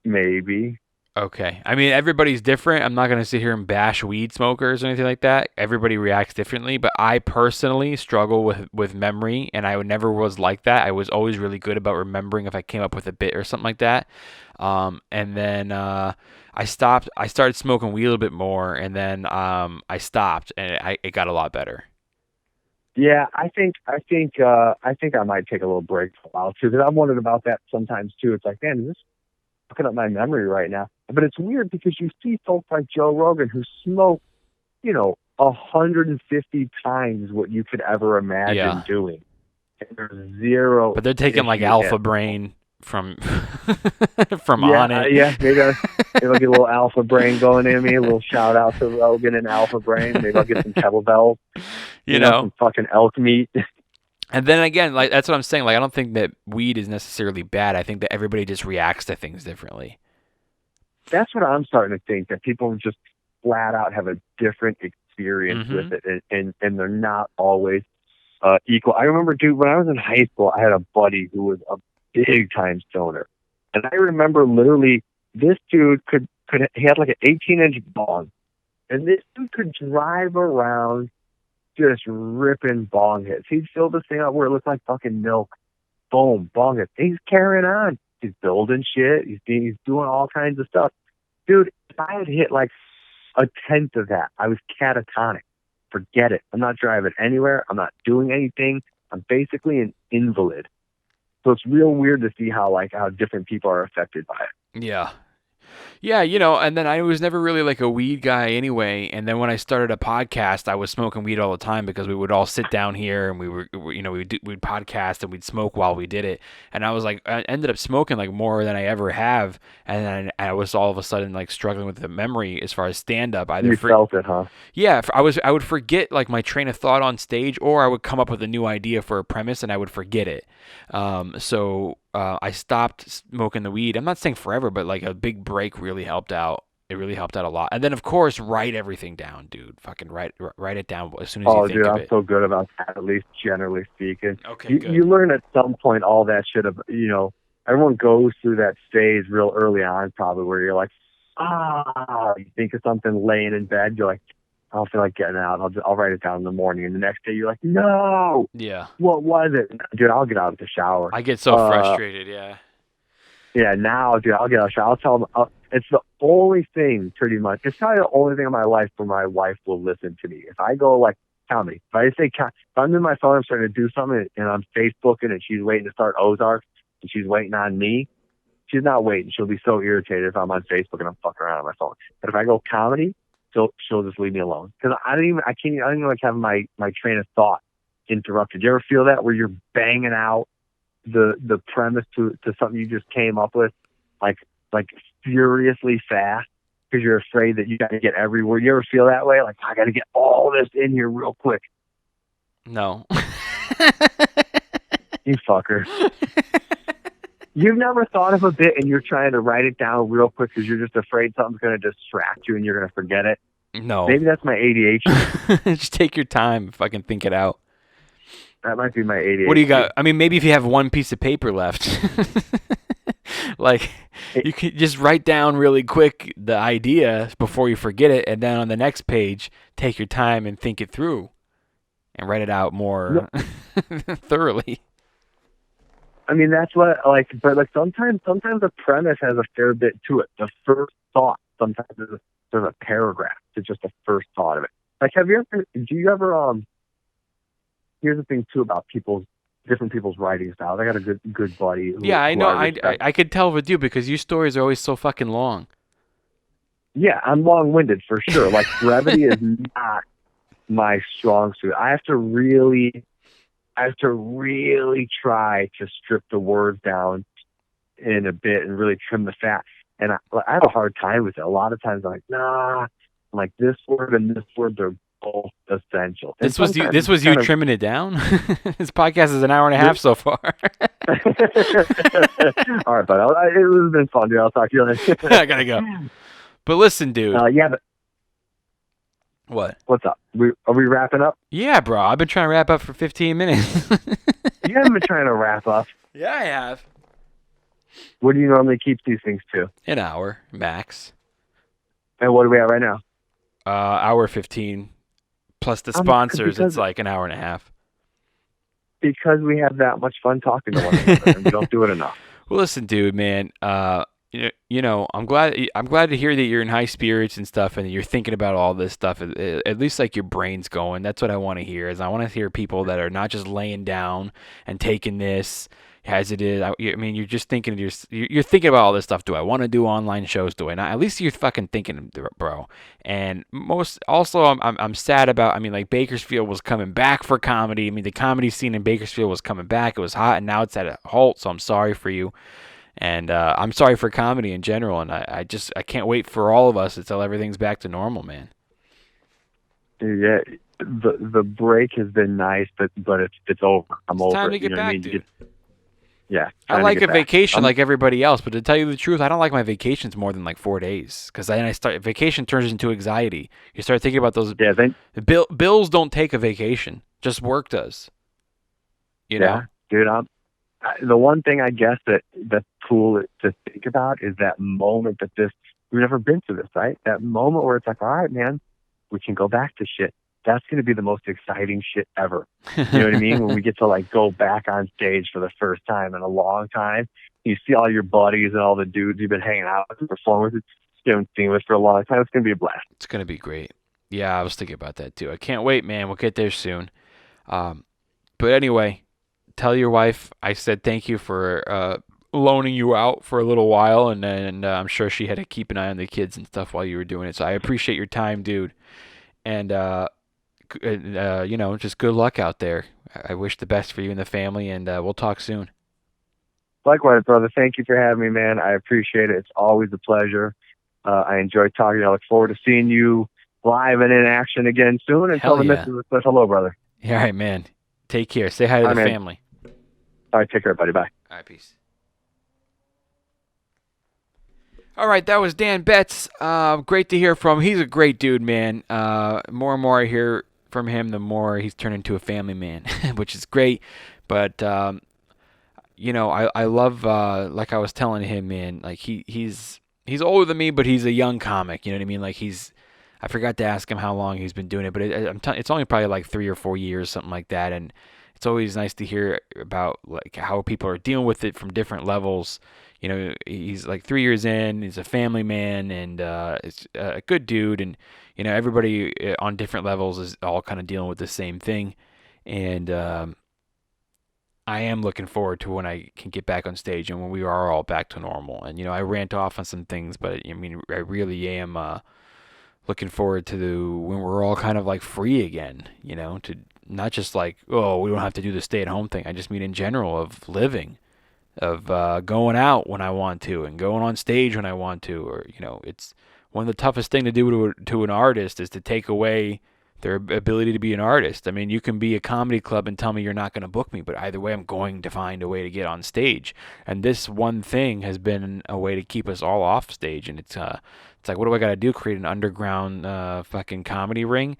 Maybe. Okay. I mean, everybody's different. I'm not going to sit here and bash weed smokers or anything like that. Everybody reacts differently, but I personally struggle with memory, and I never was like that. I was always really good about remembering if I came up with a bit or something like that. And then I stopped. I started smoking weed a little bit more, and then I stopped, and it got a lot better. Yeah, I think I might take a little break for a while too, because I'm wondering about that sometimes too. It's like, man, is this fucking up my memory right now? But it's weird because you see folks like Joe Rogan who smoke, 150 times what you could ever imagine doing. And there's zero. But they're taking like Alpha Brain from on it. Yeah, maybe I'll get a little Alpha Brain going in me. A little shout out to Rogan and Alpha Brain. Maybe I'll get some kettlebells. Some fucking elk meat. And then again, like that's what I'm saying. Like I don't think that weed is necessarily bad. I think that everybody just reacts to things differently. That's what I'm starting to think, that people just flat out have a different experience with it, and they're not always equal. I remember, dude, when I was in high school, I had a buddy who was a big time stoner, and I remember literally this dude he had like an 18-inch bong, and this dude could drive around just ripping bong hits. He'd fill this thing up where it looked like fucking milk. Boom, bong hits. He's carrying on. He's building shit. He's doing all kinds of stuff. Dude, if I had hit like a tenth of that, I was catatonic. Forget it. I'm not driving anywhere. I'm not doing anything. I'm basically an invalid. So it's real weird to see how different people are affected by it. Yeah. Yeah, and then I was never really like a weed guy anyway. And then when I started a podcast, I was smoking weed all the time because we would all sit down here and we'd podcast and we'd smoke while we did it. And I was like, I ended up smoking like more than I ever have. And then I was all of a sudden like struggling with the memory as far as stand up. You felt it, huh? Yeah, I would forget like my train of thought on stage, or I would come up with a new idea for a premise and I would forget it. So I stopped smoking the weed. I'm not saying forever, but like a big break really helped out. It really helped out a lot. And then of course, write everything down, dude. Fucking write it down as soon as you think of it. Oh, dude, I'm so good about that, at least generally speaking. Okay, good. You learn at some point all that shit of, everyone goes through that stage real early on probably where you're like, you think of something laying in bed, you're like, I don't feel like getting out. I'll write it down in the morning. And the next day you're like, no. Yeah. What was it? Dude, I'll get out of the shower. I get so frustrated, yeah. Yeah, now, dude, I'll get out of the shower. I'll tell them, it's the only thing, pretty much. It's probably the only thing in my life where my wife will listen to me. If I go, like, comedy, if I'm in my phone, I'm starting to do something, and I'm Facebooking, and she's waiting to start Ozark, and she's waiting on me, she's not waiting. She'll be so irritated if I'm on Facebook and I'm fucking around on my phone. But if I go comedy, she'll just leave me alone, because I don't even like have my train of thought interrupted. You ever feel that, where you're banging out the premise to something you just came up with, like furiously fast, because you're afraid that you got to get every word? You ever feel that way? Like, I got to get all this in here real quick. No. You fucker. You've never thought of a bit and you're trying to write it down real quick because you're just afraid something's going to distract you and you're going to forget it? No. Maybe that's my ADHD. Just take your time. Fucking think it out. That might be my ADHD. What do you got? I mean, maybe if you have one piece of paper left, like you can just write down really quick the idea before you forget it, and then on the next page, take your time and think it through and write it out more thoroughly. I mean, that's what, like, but, like, sometimes the premise has a fair bit to it. The first thought, sometimes there's a paragraph to just the first thought of it. Like, do you ever, here's the thing, too, about different people's writing styles. I got a good buddy. Yeah, I know. I respect. could tell with you because your stories are always so fucking long. Yeah, I'm long-winded for sure. Like, brevity is not my strong suit. I have to really try to strip the words down in a bit and really trim the fat. And I have a hard time with it. A lot of times I'm like, nah. I'm like, this word and this word, they're both essential. This was you trimming it down? This podcast is an hour and a half so far. All right, but it has been fun, dude. I'll talk to you later. I gotta go. But listen, dude. Yeah, but what? What's up? Are we wrapping up? Yeah, bro. I've been trying to wrap up for 15 minutes. You haven't been trying to wrap up. Yeah, I have. What do you normally keep these things to? An hour, max. And what are we at right now? Hour 15. Plus the sponsors, it's like an hour and a half. Because we have that much fun talking to one another, and we don't do it enough. Well, listen, dude, man. You know, I'm glad to hear that you're in high spirits and stuff, and you're thinking about all this stuff. At least like your brain's going. That's what I want to hear. Is I want to hear people that are not just laying down and taking this as it is. I mean, you're just thinking. You're thinking about all this stuff. Do I want to do online shows? Do I not? At least you're fucking thinking, bro. And I'm sad about. I mean, like Bakersfield was coming back for comedy. I mean, the comedy scene in Bakersfield was coming back. It was hot, and now it's at a halt. So I'm sorry for you. And I'm sorry for comedy in general, and I can't wait for all of us until everything's back to normal, man. Yeah, the break has been nice, but it's over. I'm over. It's time to it, get back, I mean? dude. Yeah, I like a vacation like everybody else, but to tell you the truth, I don't like my vacations more than like 4 days, because then vacation turns into anxiety. You start thinking about those. Yeah, bills don't take a vacation, just work does. You know, dude. The one thing I guess that's cool to think about is that moment we've never been to this, right? That moment where it's like, all right, man, we can go back to shit. That's going to be the most exciting shit ever. You know what I mean? When we get to like go back on stage for the first time in a long time, you see all your buddies and all the dudes you've been hanging out with and performing with, you haven't seen with for a long time. It's going to be a blast. It's going to be great. Yeah, I was thinking about that too. I can't wait, man. We'll get there soon. But anyway, tell your wife I said thank you for loaning you out for a little while, and I'm sure she had to keep an eye on the kids and stuff while you were doing it. So I appreciate your time, dude. And you know, just good luck out there. I wish the best for you and the family, and we'll talk soon. Likewise, brother. Thank you for having me, man. I appreciate it. It's always a pleasure. I enjoy talking. I look forward to seeing you live and in action again soon. And tell the missus says hello, brother. All right, man. Take care. Say hi to the family. All right, take care, buddy. Bye. All right, peace. All right, that was Dan Betts. Great to hear from him. He's a great dude, man. More and more I hear from him, the more he's turned into a family man, which is great. But you know, I love, like I was telling him, man, like he's older than me, but he's a young comic. You know what I mean? Like I forgot to ask him how long he's been doing it, but it's only probably like 3 or 4 years, something like that. And it's always nice to hear about like how people are dealing with it from different levels. You know, he's like 3 years in, he's a family man, and it's a good dude. And, you know, everybody on different levels is all kind of dealing with the same thing. And I am looking forward to when I can get back on stage and when we are all back to normal. And, you know, I rant off on some things, but I mean, I really am looking forward to when we're all kind of like free again, you know, to not just like, oh, we don't have to do the stay-at-home thing. I just mean in general of living, of going out when I want to and going on stage when I want to. Or, you know, it's one of the toughest thing to do to an artist is to take away their ability to be an artist. I mean, you can be a comedy club and tell me you're not going to book me, but either way, I'm going to find a way to get on stage. And this one thing has been a way to keep us all off stage. And it's like, what do I got to do? Create an underground fucking comedy ring?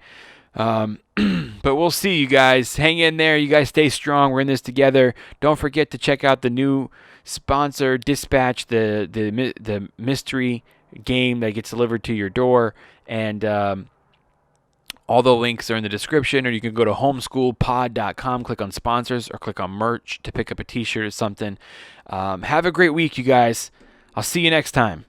But we'll see, you guys. Hang in there. You guys stay strong. We're in this together. Don't forget to check out the new sponsor, Dispatch, the mystery game that gets delivered to your door. And All the links are in the description, or you can go to homeschoolpod.com, click on sponsors, or click on merch to pick up a t-shirt or something. Have a great week, you guys. I'll see you next time.